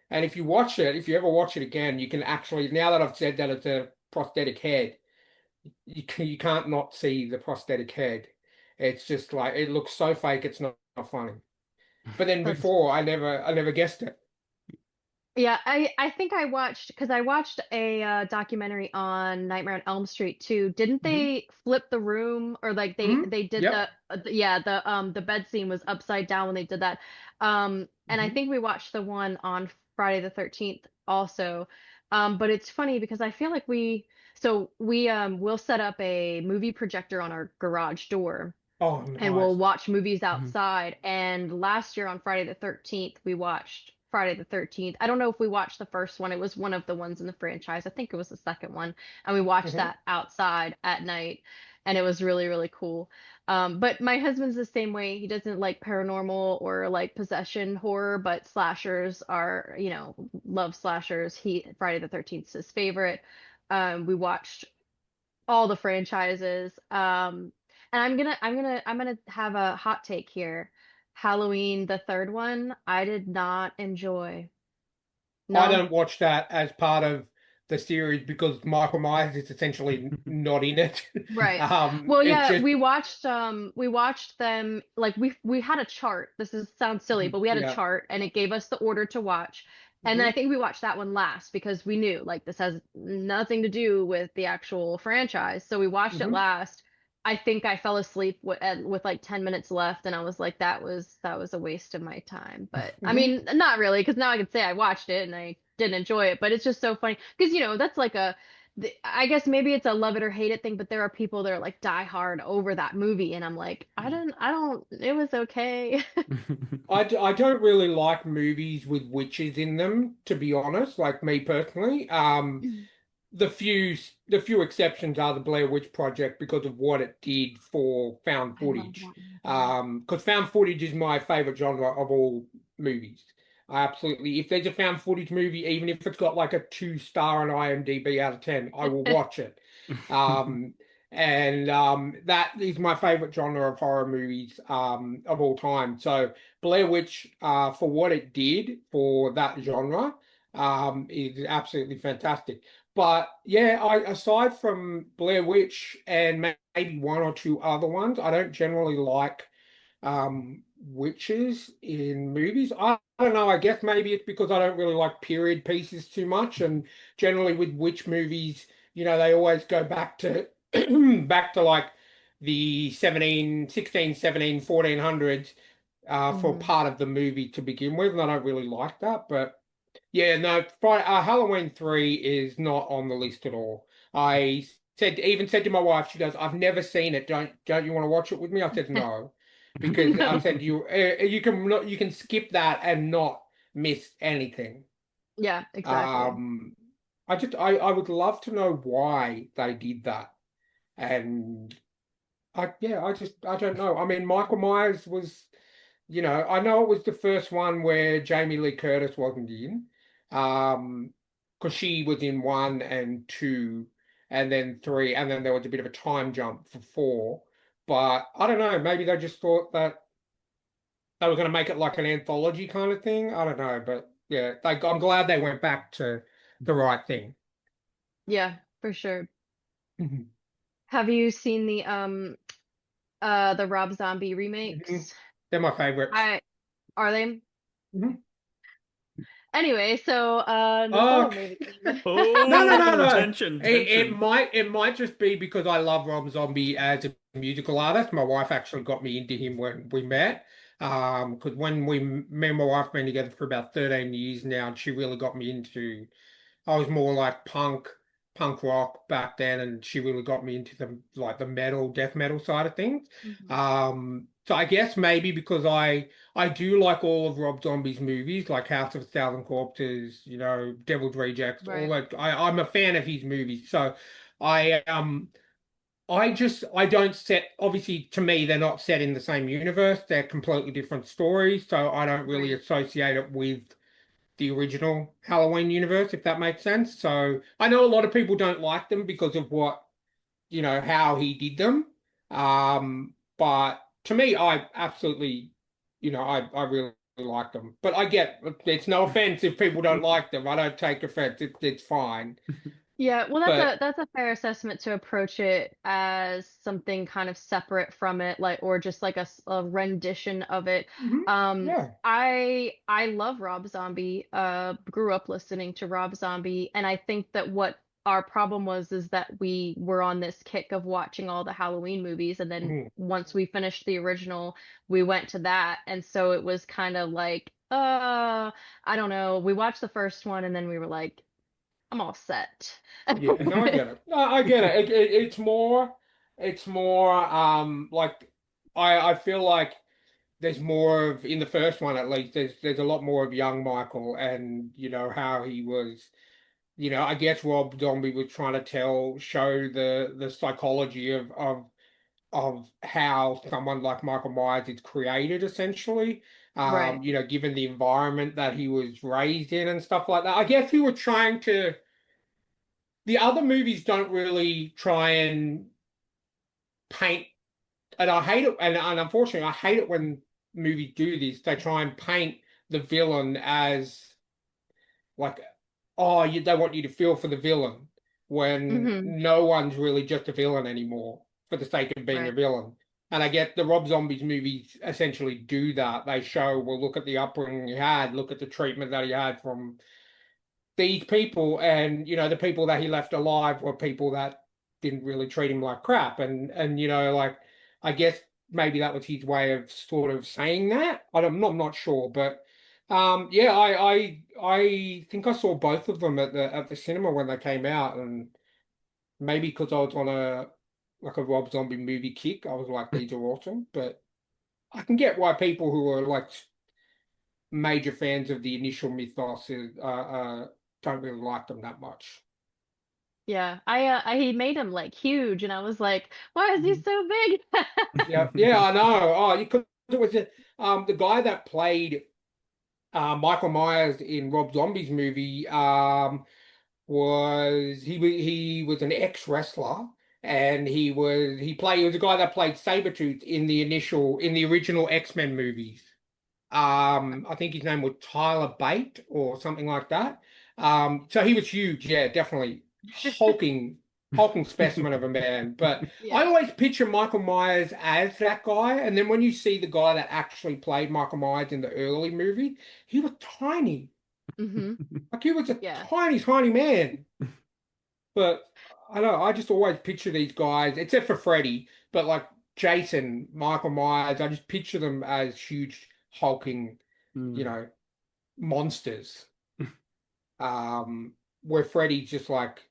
And if you ever watch it again, you can actually, now that I've said that it's a prosthetic head, you can't not see the prosthetic head. It's just like it looks so fake, it's not funny. But then That's before, I never guessed it. Yeah, I think I watched because I watched a documentary on Nightmare on Elm Street too. Didn't Hmm. they flip the room or like Hmm. they did Yep. yeah, the bed scene was upside down when they did that. And I Hmm. think we watched the one on Friday the 13th also. But it's funny because I feel like we will set up a movie projector on our garage door Oh, and nice. we'll watch movies Mhm. outside. And last year on Friday the 13th, we watched Friday the 13th. I don't know if we watched the first one. It was one of the ones in the franchise. I think it was the second one. And we watched Hmm. that outside at night. And it was really, really cool. But my husband's the same way. He doesn't like paranormal or like possession horror, but slashers are, love slashers. Friday the 13th is his favorite. We watched all the franchises. And I'm gonna have a hot take here. Halloween, the third one, I did not enjoy. I No? don't watch that as part of the series because Michael Myers is essentially not in it. Right. Well, It's yeah, just we watched them like we had a chart. Sounds silly, but we had a yeah. chart and it gave us the order to watch. And then I Hmm. think we watched that one last because we knew like this has nothing to do with the actual franchise. So we watched it Hmm. last. I think I fell asleep with like 10 minutes left, and I was like, that was a waste of my time. But I Mhm. mean, not really, because now I can say I watched it and I didn't enjoy it. But it's just so funny because that's like I guess maybe it's a love it or hate it thing, but there are people that are like die hard over that movie, and I'm like, I don't. It was okay. I don't really like movies with witches in them, to be honest, like me personally. The few exceptions are the Blair Witch Project because of what it did for found I love footage. that movie. Because found footage is my favorite genre of all movies. I absolutely, if there's a found footage movie, even if it's got like a 2 star on IMDb out of 10, I will watch it. Um, and that is my favorite genre of horror movies of all time. So Blair Witch, for what it did for that genre, is absolutely fantastic. But yeah, aside from Blair Witch and maybe one or two other ones, I don't generally like witches in movies. I don't know, I guess maybe it's because I don't really like period pieces too much, and generally with witch movies, they always go back to back to like the 1400s for Hmm. part of the movie to begin with, and I don't really like that, but yeah, no, Friday, Halloween 3 is not on the list at all. I even said to my wife, she goes, "I've never seen it. Don't you want to watch it with me?" I said no, because I No. said you can skip that and not miss anything. Yeah, exactly. Um, I would love to know why they did that, and I don't know. I mean, Michael Myers was. I know it was the first one where Jamie Lee Curtis wasn't in, because she was in one and two, and then three, and then there was a bit of a time jump for four. But I don't know, maybe they just thought that they were going to make it like an anthology kind of thing. I don't know, but yeah, I'm glad they went back to the right thing. Yeah, for sure. Mhm. Have you seen the Rob Zombie Mhm. remakes? They're my favorites. I Are they? Mhm. Anyway, so Oh, another movie. no. Oh, tension, It tension. might just be because I love Rob Zombie as a musical artist. My wife actually got me into him when we met. Because me and my wife been together for about 13 years now, and she really got me into. I was more like punk rock back then, and she really got me into the metal, death metal side of things. Mhm. So I guess maybe because I do like all of Rob Zombie's movies, like House of a Thousand Corpses, Devil's Rejects, all Right. that. I'm a fan of his movies, so I I don't set obviously to me they're not set in the same universe. They're completely different stories, so I don't really Right. associate it with the original Halloween universe, if that makes sense. So I know a lot of people don't like them because of how he did them. But to me, I absolutely, I really like them. But I get it's no offense if people don't like them. I don't take offense. It's fine. Yeah, well, that's But a fair assessment to approach it as something kind of separate from it, like, or just like a rendition of it. mhm, yeah. I love Rob Zombie. Grew up listening to Rob Zombie, and I think that what our problem was is that we were on this kick of watching all the Halloween movies, and then Mhm. once we finished the original, we went to that, and so it was kind of like, I don't know. We watched the first one, and then we were like, I'm all set. Yeah, no, I get it. No, I get it. It's more like I feel like there's more of in the first one at least there's a lot more of young Michael and how he was I guess Rob Zombie was trying to show the psychology of how someone like Michael Myers is created essentially, Right. given the environment that he was raised in and stuff like that. I guess he was trying to the other movies don't really try and paint, and I hate it, and unfortunately, I hate it when movies do this. They try and paint the villain as like, oh, they want you to feel for the villain when Hmm. no one's really just a villain anymore for the sake of being a Right. villain. And I get the Rob Zombies movies essentially do that. They show, well, look at the upbringing he had, look at the treatment that he had from these people, and the people that he left alive were people that didn't really treat him like crap. And you know, like I guess maybe that was his way of sort of saying that. I'm not sure, but yeah, I think I saw both of them at the cinema when they came out, and maybe because I was on a Rob Zombie movie kick, I was like, these are awesome. But I can get why people who are like major fans of the initial mythos don't really like them that much. Yeah, he made him like huge, and I was like, why is he so big? Yeah, yeah, I know. Oh, because it was the guy that played Michael Myers in Rob Zombie's movie he was an ex-wrestler, and he was a guy that played Sabretooth in the original X-Men movies. I think his name was Tyler Bate or something like that. So he was huge, yeah, definitely hulking, hulking specimen of a man. But I Yeah. always picture Michael Myers as that guy, and then when you see the guy that actually played Michael Myers in the early movie, he was tiny. Hmm. Like he was a Yeah. tiny, tiny man. But I don't know, I just always picture these guys, except for Freddy, but like Jason, Michael Myers, I just picture them as huge, hulking, you know, monsters. Where Freddy's just like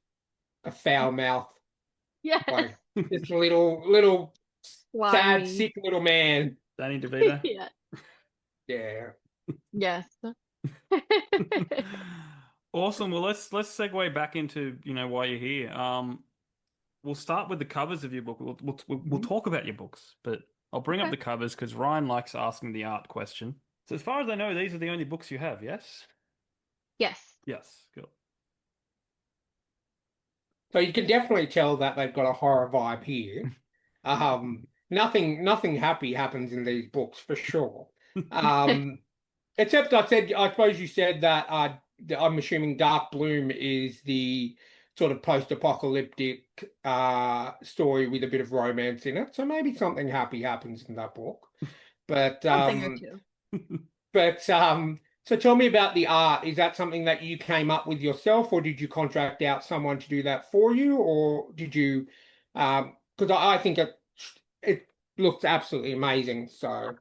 a foul mouth, Yes. like this little sad, Slimy. sick little man. Danny DeVito. Yeah. Yeah. Yes. Awesome. Well, let's segue back into why you're here. We'll start with the covers of your book. We'll Mhm. talk about your books, but I'll bring up Okay. the covers because Ryan likes asking the art question. So as far as I know, these are the only books you have. Yes. Yes. Yes. Cool. So you can definitely tell that they've got a horror vibe here. Nothing happy happens in these books for sure. Um, Except I suppose you said that I'm assuming Dark Bloom is the sort of post-apocalyptic story with a bit of romance in it. So maybe something happy happens in that book. But Something or two. so tell me about the art. Is that something that you came up with yourself, or did you contract out someone to do that for you, or did you because I think it looks absolutely amazing. So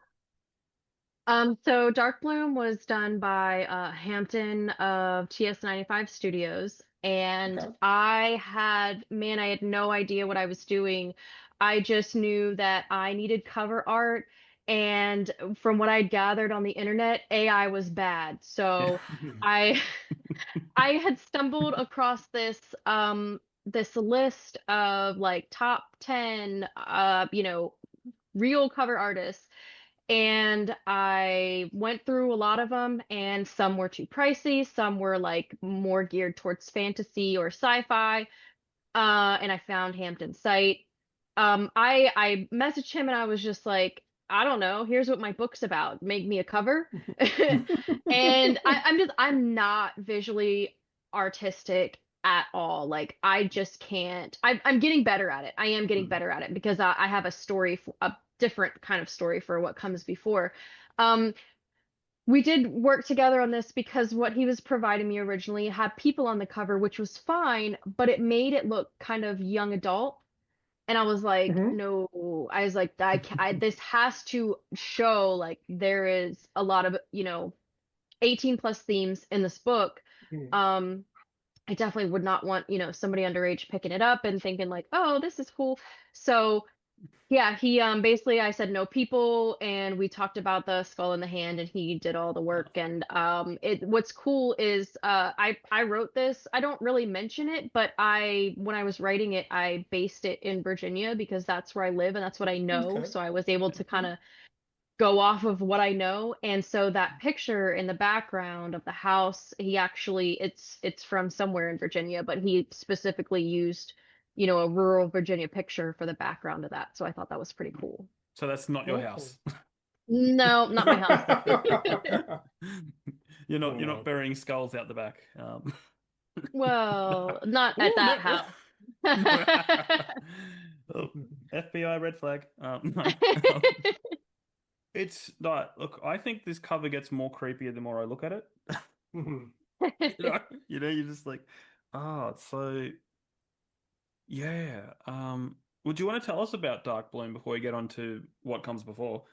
So Dark Bloom was done by Hampton of TS95 Studios, and okay. I had no idea what I was doing. I just knew that I needed cover art, and from what I'd gathered on the internet, AI was bad. So I I had stumbled across this list of like top 10 real cover artists, and I went through a lot of them, and some were too pricey, some were like more geared towards fantasy or sci-fi. And I found Hampton's site. I messaged him and I was just like, I don't know, here's what my book's about. Make me a cover. And I'm not visually artistic at all. Like I just can't. I'm getting better at it. I am getting better at it because I have a story, a different kind of story for what comes before. Um, we did work together on this because what he was providing me originally had people on the cover, which was fine, but it made it look kind of young adult. And I was like, Mhm. no, I was like, this has to show like there is a lot of, 18 plus themes in this book. Mhm. Um, I definitely would not want, somebody underage picking it up and thinking like, oh, this is cool. So yeah, he basically I said no people, and we talked about the skull in the hand, and he did all the work. And it what's cool is I wrote this. I don't really mention it, but I when I was writing it, I based it in Virginia because that's where I live and that's what I know. Okay. So I was able to kind of go off of what I know. And so that picture in the background of the house, he actually it's from somewhere in Virginia, but he specifically used, a rural Virginia picture for the background of that. So I thought that was pretty cool. So that's not your Awesome. house. No, not my house. You're not burying skulls out the back. Well, not at Oh, that no. house. Oh, FBI red flag. It's not. Look, I think this cover gets more creepier the more I look at it. Mhm. You know, you're just like, oh, it's so Yeah. Would you want to tell us about Dark Bloom before we get on to what comes before?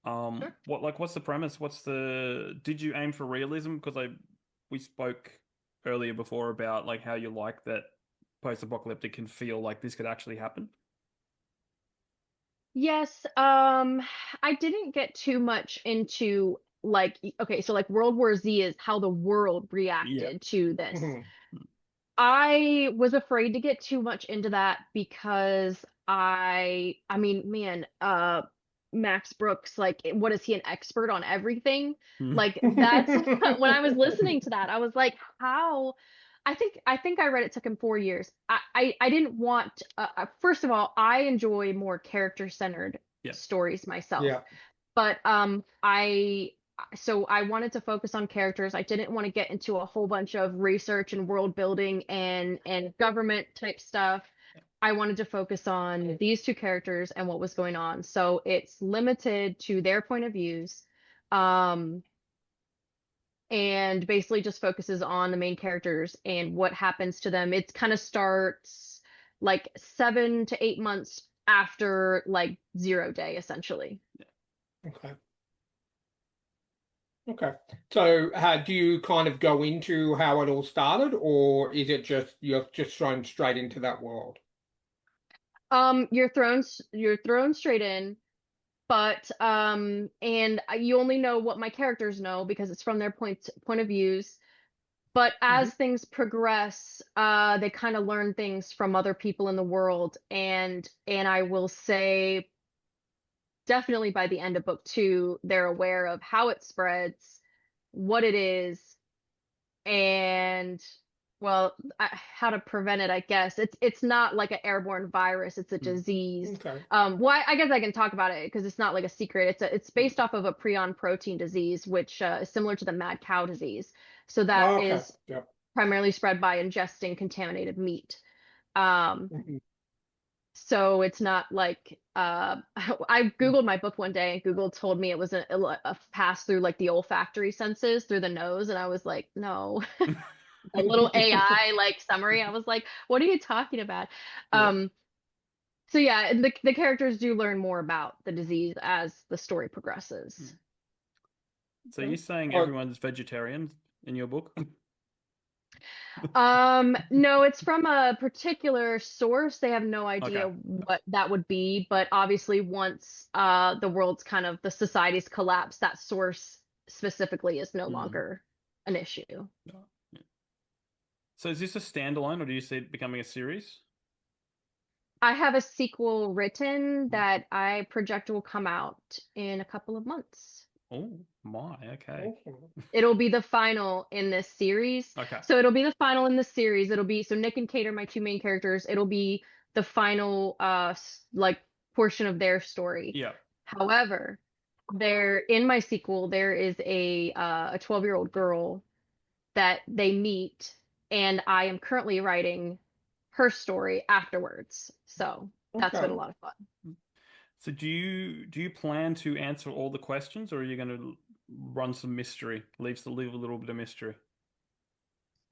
Sure. What's the premise? Did you aim for realism? Because we spoke earlier before about like how you like that post-apocalyptic can feel like this could actually happen. Yes, I didn't get too much into like okay, so like World War Z is how the world Yeah. reacted to this. Mhm. I was afraid to get too much into that because I mean, man, Max Brooks, like what is he, an expert on everything? Like that's when I was listening to that, I was like, how I think I read it took him 4 years. I didn't want first of all, I enjoy more character-centered Yeah. stories myself. Yeah. But I wanted to focus on characters. I didn't want to get into a whole bunch of research and world building and government type stuff. I wanted to focus on these two characters and what was going on. So it's limited to their point of views. Um, and basically just focuses on the main characters and what happens to them. It kind of starts like 7 to 8 months after like 0 day, essentially. Okay. Okay. So, do you kind of go into how it all started, or is it just you're just thrown straight into that world? You're thrown straight in, but and you only know what my characters know because it's from their point of views. But Hmm. as things progress, they kind of learn things from other people in the world, and I will say definitely by the end of book two, they're aware of how it spreads, what it is, and well, how to prevent it, I guess. It's not like an airborne virus, it's a Mm. disease. Okay. Well, I guess I can talk about it because it's not like a secret. It's based off of a prion protein disease, which is similar to the mad cow disease. So that Oh, okay. is Yep. primarily spread by ingesting contaminated meat. Um, Mhm. so it's not like I Googled my book one day and Google told me it was a pass through like the olfactory senses through the nose, and I was like, no. A little AI like summary. I was like, what are you talking about? Yeah. Um, so yeah, and the characters do learn more about the disease as the story progresses. Mm. So you're Okay. saying Oh, everyone's vegetarian in your book? No, it's from a particular source. They have no Okay. idea what that would be, but obviously once the world's kind of the society's collapsed, that source specifically is no Mm. longer an issue. Yeah. So is this a standalone or do you see it becoming a series? I have a sequel written Mm. that I project will come out in a couple of months. Oh my, okay. awesome. It'll be the final in this series. Okay. So it'll be the final in this series. It'll be so Nick and Kate are my two main characters. It'll be the final like portion of their story. Yeah. However, there in my sequel there is a 12-year-old girl that they meet, and I am currently writing her story afterwards. So that's been a Okay. lot of fun. So do you plan to answer all the questions or are you going to run some mystery? Leave a little bit of mystery.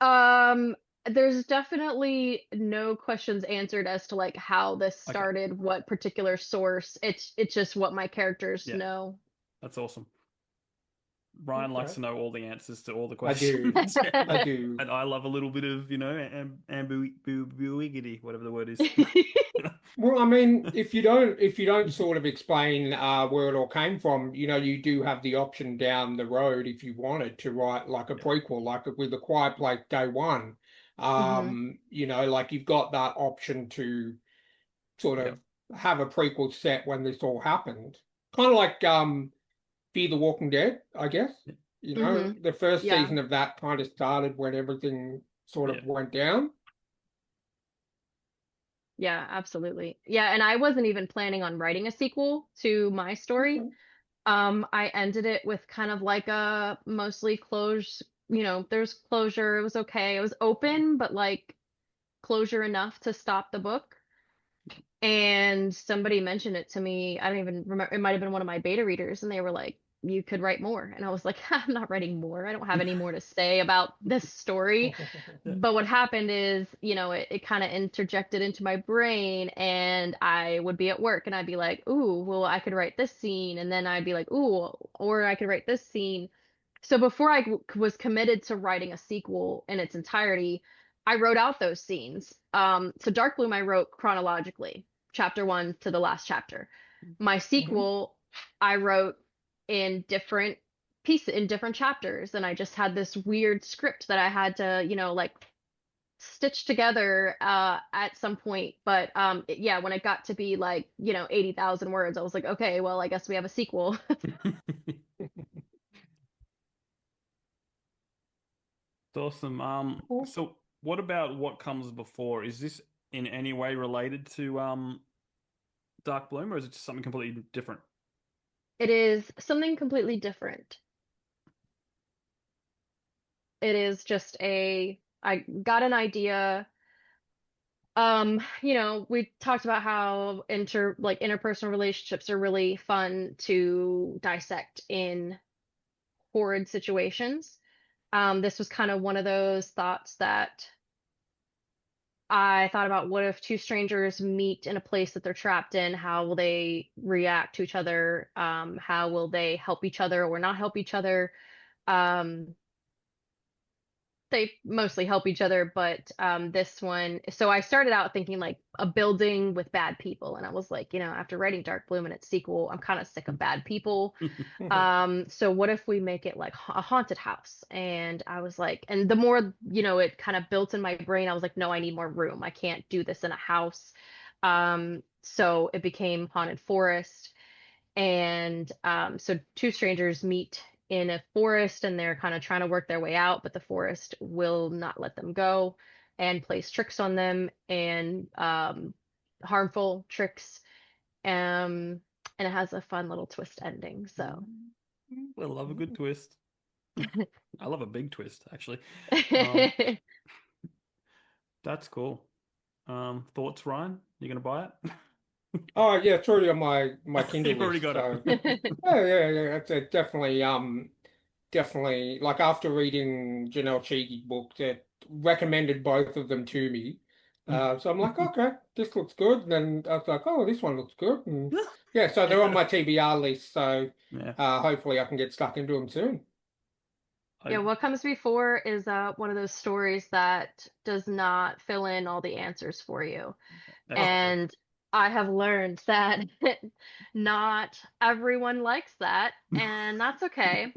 Um, there's definitely no questions answered as to like how this Okay. started, what particular source. It's just what my characters Yeah. know. That's awesome. Ryan likes Okay. to know all the answers to all the I do. questions. I do. And I love a little bit of, ambiguity, whatever the word is. Well, I mean, if you don't sort of explain where it all came from, you do have the option down the road if you wanted to write like a Yeah. prequel, like with the Quiet Place Day One. Hmm. Like you've got that option to sort Yeah. of have a prequel set when this all happened. Kind of like Fear the Walking Dead, I guess. Yeah. Hmm. The first Yeah. season of that kind of started when everything sort Yeah. of went down. Yeah, absolutely. Yeah, and I wasn't even planning on writing a sequel to my story. Okay. I ended it with kind of like a mostly close, there's closure. It was okay. It was open, but like closure enough to stop the book. And somebody mentioned it to me. I don't even remember. It might have been one of my beta readers, and they were like, you could write more. And I was like, I'm not writing more. I don't have any more to say about this story. Yeah. But what happened is, it kind of interjected into my brain, and I would be at work and I'd be like, ooh, well, I could write this scene. And then I'd be like, ooh, or I could write this scene. So before I was committed to writing a sequel in its entirety, I wrote out those scenes. So Dark Bloom, I wrote chronologically, chapter one to the last chapter. My Mhm. sequel, I wrote in different pieces, in different chapters, and I just had this weird script that I had to, like stitch together at some point. But yeah, when it got to be like, 80,000 words, I was like, okay, well, I guess we have a sequel. Awesome. So what about what comes before? Is this in any way related to Dark Bloom, or is it just something completely different? It is something completely different. It is just I got an idea. We talked about how interpersonal relationships are really fun to dissect in horrid situations. This was kind of one of those thoughts that I thought about. What if two strangers meet in a place that they're trapped in? How will they react to each other? How will they help each other or not help each other? Um, they mostly help each other, but this one, so I started out thinking like a building with bad people, and I was like, after writing Dark Bloom and its sequel, I'm kind of sick of bad people. So what if we make it like a haunted house? And I was like, and the more, it kind of built in my brain, I was like, no, I need more room. I can't do this in a house. So it became haunted forest. And so two strangers meet in a forest, and they're kind of trying to work their way out, but the forest will not let them go and plays tricks on them, and harmful tricks. And it has a fun little twist ending. So I love a good twist. I love a big twist, actually. Um, that's cool. Thoughts, Ryan? You gonna buy it? Oh yeah, it's already on my Kindle You've already list. got it. So yeah, it's definitely definitely like after reading Janelle Cheeky's book that recommended both of them to me. So I'm like, okay, this looks good. And then I was like, oh, this one looks good. And yeah, so they're on my TBR list. So Yeah. hopefully I can get stuck into them soon. I Yeah, what comes before is one of those stories that does not fill in all the answers for you. that's true. And I have learned that not everyone likes that, and that's okay.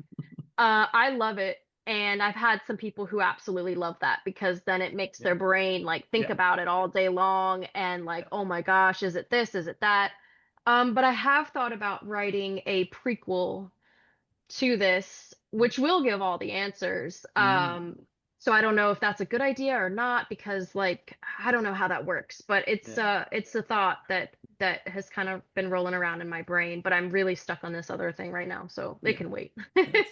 I love it, and I've had some people who absolutely love that because then it makes Yeah. their brain like think Yeah. about it all day long and like, Yeah. oh my gosh, is it this? Is it that? But I have thought about writing a prequel to this, which will give all the answers. Mm. So I don't know if that's a good idea or not because like I don't know how that works, but Yeah. it's a thought that has kind of been rolling around in my brain, but I'm really stuck on this other thing right now, so it Yeah. can wait. That's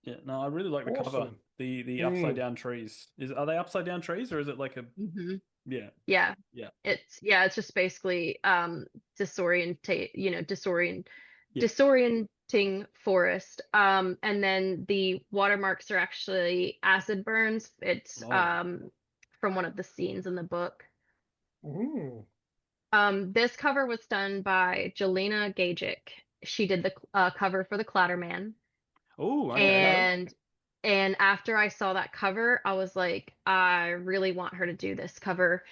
yeah. No, I really like the cover. Awesome. The upside Mm. down trees. Are they upside down trees, or is it like a hmm yeah. Yeah. Yeah. It's just basically disorientate, Yeah. disorienting forest. And then the watermarks are actually acid burns. It's Oh. from one of the scenes in the book. Mm. This cover was done by Jelena Gajic. She did the cover for the Clatterman. Oh, okay. And after I saw that cover, I was like, I really want her to do this cover.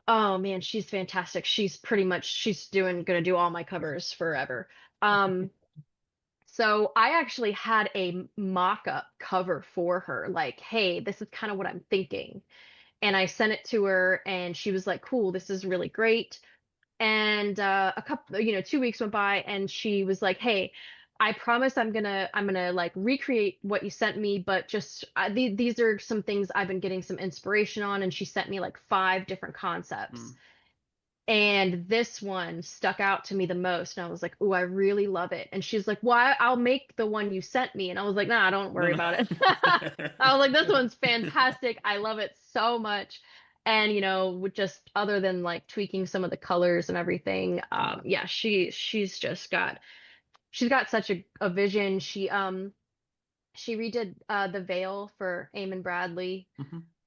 Oh man, she's fantastic. She's gonna do all my covers forever. Um, so I actually had a mock-up cover for her, like, hey, this is kind of what I'm thinking. And I sent it to her and she was like, cool, this is really great. And a couple, 2 weeks went by and she was like, hey, I promise I'm gonna like recreate what you sent me, but just these are some things I've been getting some inspiration on. And she sent me like five different concepts. Mm. And this one stuck out to me the most. And I was like, oh, I really love it. And she's like, well, I'll make the one you sent me. And I was like, nah, don't No, worry no. about it. I was like, this one's fantastic. I love it so much. And, with just other than like tweaking some of the colors and everything, Yeah. yeah, she's just got she's got such a vision. She redid the Veil for Eamon Bradley.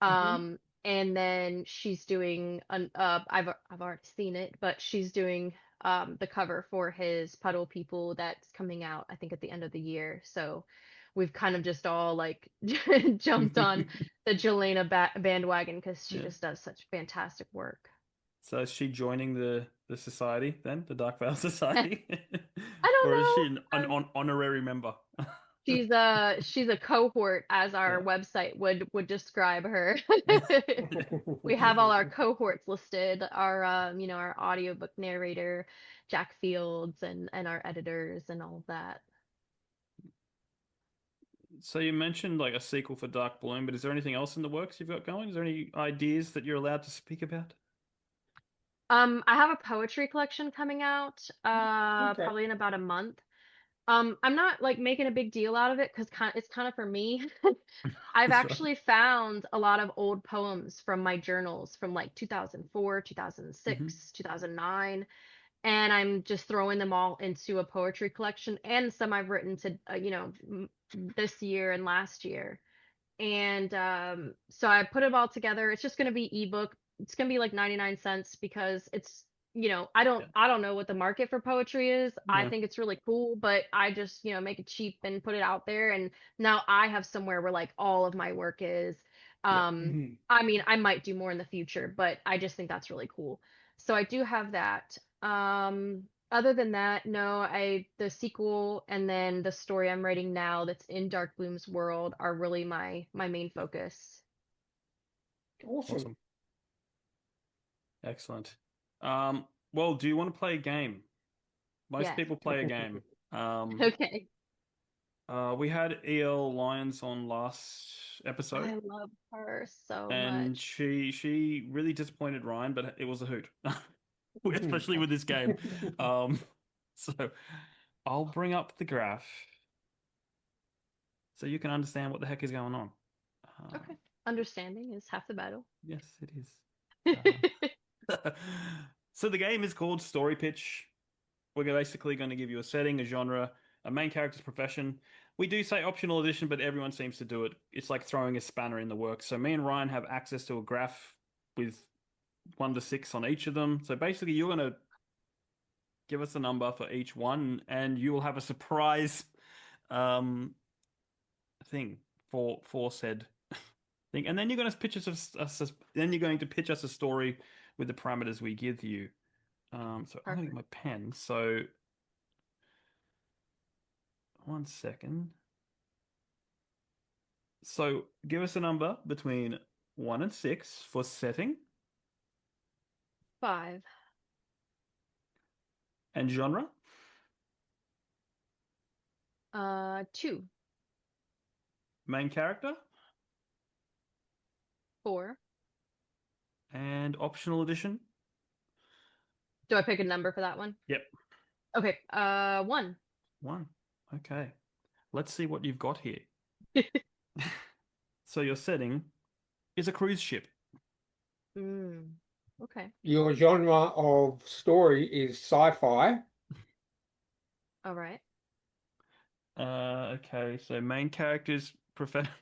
Hmm. And then she's doing an I've already seen it, but she's doing the cover for his Puddle People that's coming out, I think, at the end of the year. So we've kind of just all like jumped on the Jelena bandwagon because she Yeah. just does such fantastic work. So is she joining the society then, the Dark Veil I Society, don't or is she know. an honorary member? She's a cohort, as our Yeah. website would describe her. We have all our cohorts listed, our our audiobook narrator, Jack Fields, and our editors and all of that. So you mentioned like a sequel for Dark Bloom, but is there anything else in the works you've got going? Is there any ideas that you're allowed to speak about? I have a poetry collection coming out, Okay. probably in about a month. I'm not like making a big deal out of it because it's kind of for me. I've That's right. actually found a lot of old poems from my journals from like 2004, Hmm. 2006, 2009, and I'm just throwing them all into a poetry collection and some I've written to this year and last year. And so I put it all together. It's just going to be ebook. It's going to be like 99 cents because it's, Yeah. I don't know what the market for poetry is. I Yeah. think it's really cool, but I just, make it cheap and put it out there. And now I have somewhere where like all of my work is. Yeah. Mhm. I mean, I might do more in the future, but I just think that's really cool. So I do have that. Other than that, no, the sequel and then the story I'm writing now that's in Dark Bloom's world are really my main focus. Awesome. Awesome. Excellent. Well, do you want to play a game? Most Yes. people play a game. Um, Okay. we had EL Lyons on last episode, I love her so and much. she really disappointed Ryan, but it was a hoot, especially with this game. Um, so I'll bring up the graph so you can understand what the heck is going on. Uh, Okay. Understanding is half the battle. yes, it is. So the game is called Story Pitch. We're basically going to give you a setting, a genre, a main character's profession. We do say optional edition, but everyone seems to do it. It's like throwing a spanner in the works. So me and Ryan have access to a graph with 1 to 6 on each of them. So basically, you're going to give us a number for each one, and you will have a surprise um, thing for said thing. And then you're going to pitch then you're going to pitch us a story with the parameters we give you. So I'm going to get Perfect. my pen. So 1 second. So give us a number between 1 and 6 for setting 5. and genre, 2. main character, 4. and optional edition. Do I pick a number for that one? Yep, Okay. 1. 1. Okay. Let's see what you've got here. So your setting is a cruise ship. Mm. Okay. Your genre of story is sci-fi. All right. Okay, so main character's profession.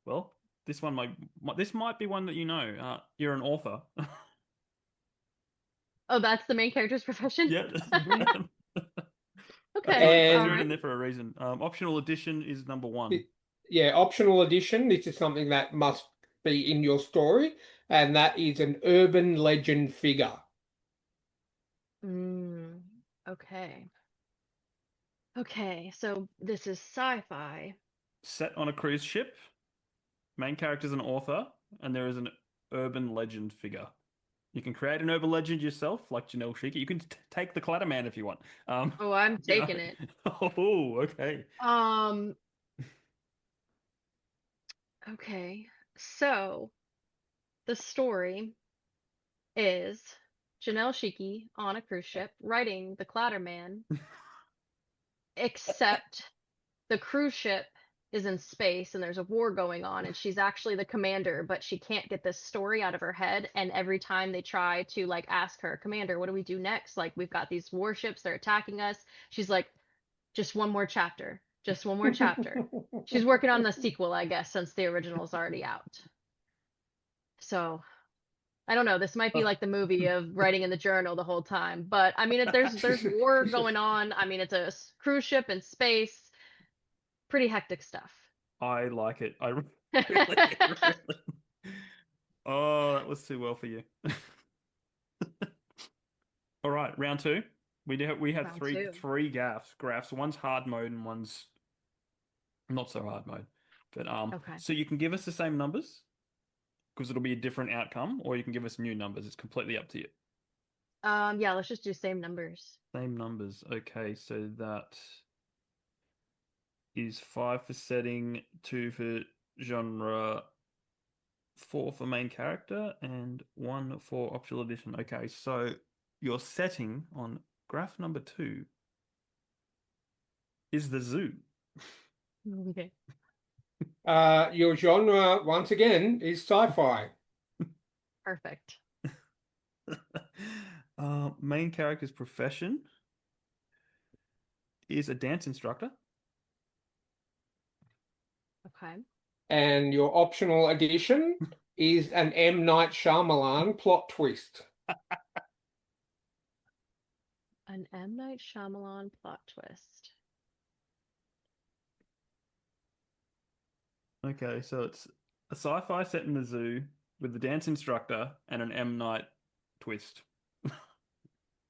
Well, this might be one that you know. You're an author. Oh, that's the main character's profession? Yeah. Mhm. Okay. That's All And written right. there for a reason. Optional edition is number 1. yeah, optional edition. This is something that must be in your story, and that is an urban legend figure. Mm. Okay. Okay. So this is sci-fi. Set on a cruise ship. Main character is an author, and there is an urban legend figure. You can create an urban legend yourself, like Janelle Shika. You can take the Clatterman if you want. Oh, I'm You know. taking it. Oh, okay. Um, okay. So the story is Janelle Shiki on a cruise ship writing the Clatterman, except the cruise ship is in space and there's a war going on and she's actually the commander, but she can't get this story out of her head. And every time they try to like ask her, Commander, what do we do next? Like we've got these warships, they're attacking us. She's like, Just one more chapter. Just one more chapter. She's working on the sequel, I guess, since the original's already out. So I don't know. This might be like the movie of writing in the journal the whole time, but I mean, there's war going on. I mean, it's a cruise ship in space. Pretty hectic stuff. I like it. I really. Oh, that was too well for you. All right, round two. We have Round three two. three graphs. One's hard mode and one's not so hard mode. But Okay. so you can give us the same numbers because it'll be a different outcome, or you can give us new numbers. It's completely up to you. Yeah, let's just do same numbers. Same numbers. Okay, so that is 5 for setting, 2 for genre, 4 for main character, and 1 for optional edition. Okay, so your setting on graph number 2 is the zoo. Okay. Your genre, once again, is sci-fi. Perfect. Main character's profession is a dance instructor. Okay. And your optional addition is an M. Night Shyamalan plot twist. An M. Night Shyamalan plot twist. Okay, so it's a sci-fi set in the zoo with the dance instructor and an M. Night twist.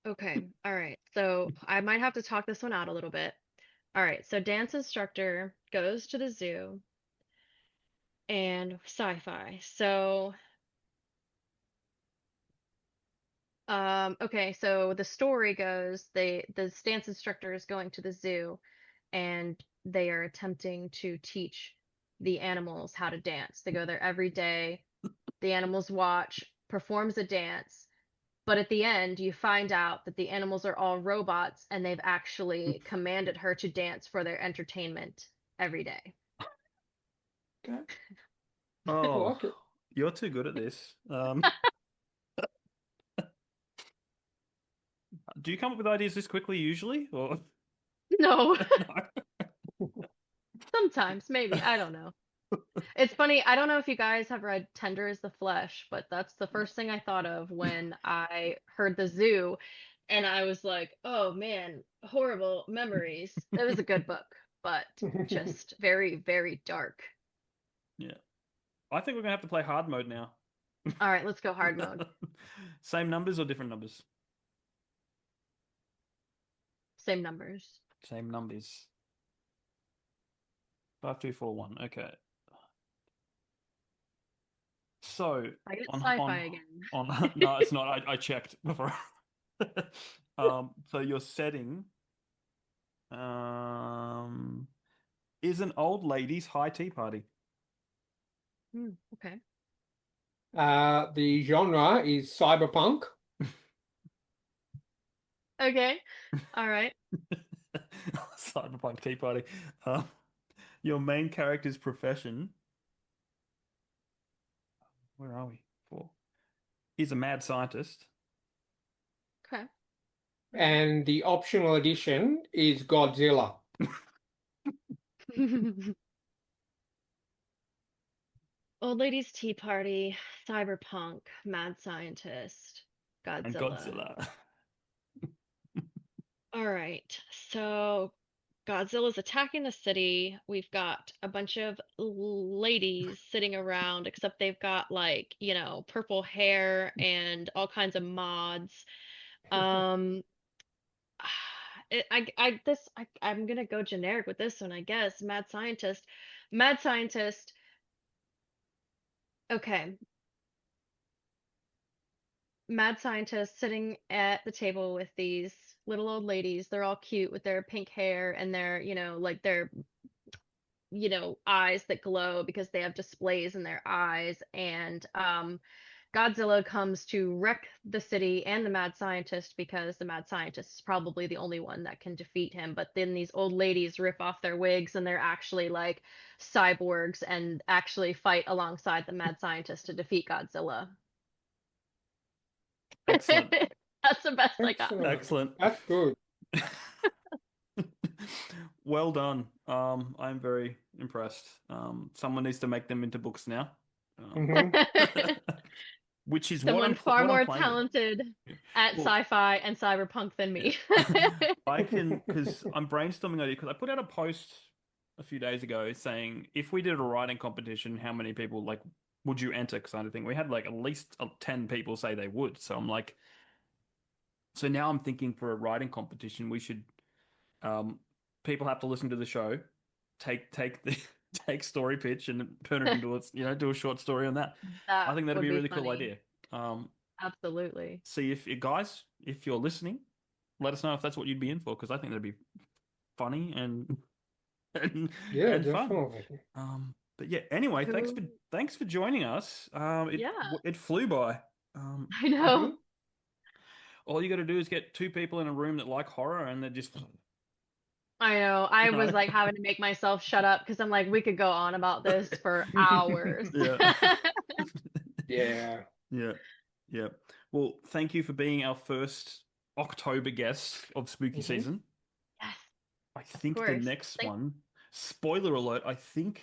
Okay. All right. So I might have to talk this one out a little bit. All right. So dance instructor goes to the zoo and sci-fi. So okay, so the story goes the dance instructor is going to the zoo and they are attempting to teach the animals how to dance. They go there every day. The animals watch, performs a dance, but at the end you find out that the animals are all robots and they've actually commanded her to dance for their entertainment every day. Okay. I Oh, like it. you're too good at this. Do you come up with ideas this quickly usually, or No, no? sometimes maybe, I don't know. It's funny, I don't know if you guys have read Tender is the Flesh, but that's the first thing I thought of when I heard the zoo, and I was like, oh man, horrible memories. It was a good book, but just very, very dark. Yeah, I think we're gonna have to play hard mode now. All right, let's go hard mode. Same numbers or different numbers? Same numbers. Same numbers. 5, 2, 4, 1. Okay. So I get on sci-fi again. no, it's not. I checked before. So your setting is an old lady's high tea party. Okay. The genre is cyberpunk. Okay. All right. Cyberpunk tea party. Your main character's profession. Where are we? 4. Is a mad scientist. Okay. And the optional edition is Godzilla. Old Ladies Tea Party, Cyberpunk, Mad Scientist, And Godzilla. Godzilla. All right. So Godzilla's attacking the city. We've got a bunch of ladies sitting around, except they've got like, purple hair and all kinds of mods. Um, I'm gonna go generic with this one, I guess. Mad Scientist. Mad Scientist. Okay. Mad Scientist sitting at the table with these little old ladies. They're all cute with their pink hair and their, like their, eyes that glow because they have displays in their eyes. And Godzilla comes to wreck the city and the mad scientist because the mad scientist is probably the only one that can defeat him. But then these old ladies rip off their wigs and they're actually like cyborgs and actually fight alongside the mad scientist to defeat Godzilla. Excellent. That's the best I got. Excellent. Excellent. That's good. well done. I'm very impressed. Someone needs to make them into books now. Which is Someone far what I'm more playing with. talented at Well, sci-fi and cyberpunk than me. I can, because I'm brainstorming idea, because I put out a post a few days ago saying if we did a writing competition, how many people like would you enter kind of thing. We had like at least 10 people say they would. So I'm like, so now I'm thinking for a writing competition, we should people have to listen to the show, take the take story pitch and turn it into a do a short story on that. I That think that'd would be a be really cool funny. idea. Absolutely. See if you guys, if you're listening, let us know if that's what you'd be in for because I think that'd be funny and Yeah, and fun. definitely. But yeah, anyway, Who- thanks for joining us. Yeah, It flew by. Um, I know. all you got to do is get two people in a room that like horror, and they're just I know. I you was know, like having to make myself shut up because I'm like, we could go on about this for hours. yeah, Yeah. yeah, yeah. Well, thank you for being our first October guest of spooky Hmm. season. Yes, I of think the course. next one, spoiler alert, I think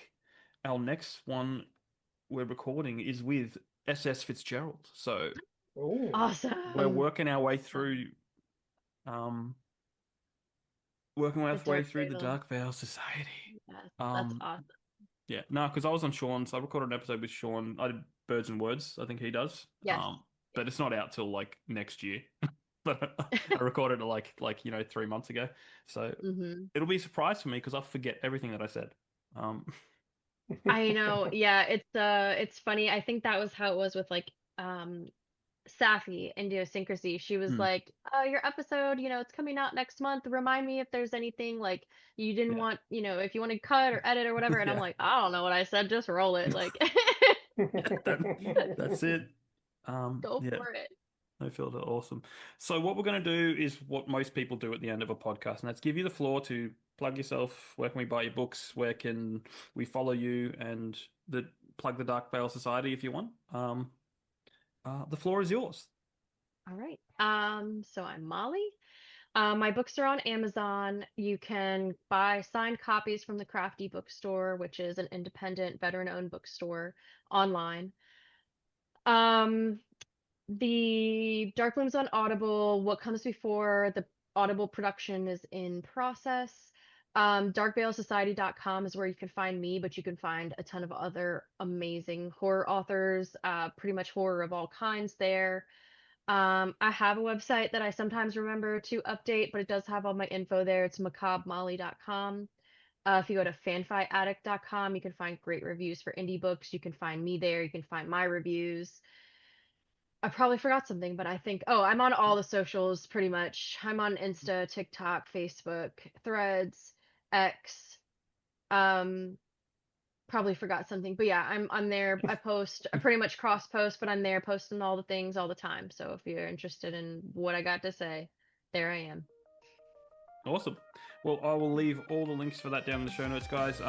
our next one we're recording is with SS Fitzgerald. So Oh. we're Awesome. working our way through um working our The way Dark through the Veil. Dark Veil Society. Yes, that's Um awesome. yeah, no, because I was on Sean's. I recorded an episode with Sean. I did Birds and Words, I think he does. Yes. But it's not out till like next year. But I recorded it like 3 months ago. So Hmm. it'll be a surprise for me because I'll forget everything that I said. Um I know. Yeah, it's funny. I think that was how it was with like Safi Idiosyncrasy. She was hmm, like, "Oh, your episode, it's coming out next month. Remind me if there's anything like you didn't yeah. want, if you want to cut or edit or whatever." And I'm Yeah. like, "I don't know what I said. Just roll it. Like, Yeah, that's it. go Yeah, for it." no filter, awesome. So what we're going to do is what most people do at the end of a podcast, and that's give you the floor to plug yourself. Where can we buy your books? Where can we follow you? And plug the Dark Veil Society if you want. The floor is yours. All right. So I'm Molly. My books are on Amazon. You can buy signed copies from the Crafty Bookstore, which is an independent veteran-owned bookstore online. Um, The Dark Bloom's on Audible. What comes before the Audible production is in process. Darkveilsociety.com is where you can find me, but you can find a ton of other amazing horror authors, pretty much horror of all kinds there. I have a website that I sometimes remember to update, but it does have all my info there. It's macabreMolly.com. If you go to fanfiaddict.com, you can find great reviews for indie books. You can find me there. You can find my reviews. I probably forgot something, but I think, oh, I'm on all the socials pretty much. I'm on Insta, TikTok, Facebook, Threads, X. Um, Probably forgot something, but yeah, I'm there. I post, I pretty much cross post, but I'm there posting all the things all the time. So if you're interested in what I got to say, there I am. Awesome. Well, I will leave all the links for that down in the show notes, guys.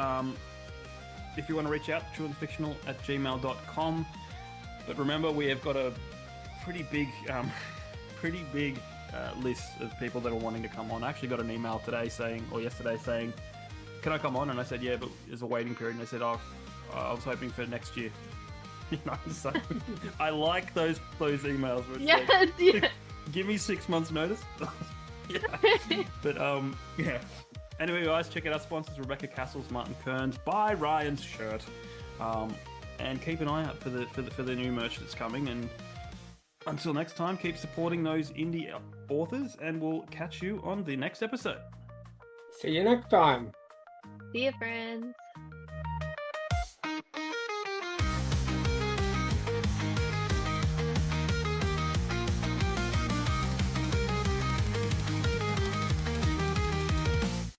If you want to reach out, thetrueandthefictional@gmail.com. But remember, we have got a pretty big, list of people that are wanting to come on. I actually got an email yesterday saying, "Can I come on?" And I said, "Yeah, but there's a waiting period." And they said, "Oh, I was hoping for next year." So I like those emails where it's Yes, yeah. give me 6 months notice. Yeah. But yeah. Anyway, guys, check out our sponsors: Rebecca Castles, Martin Kearns, buy Ryan's shirt, and keep an eye out for the new merch that's coming. And until next time, keep supporting those indie authors, and we'll catch you on the next episode. See you next time. See you, friends.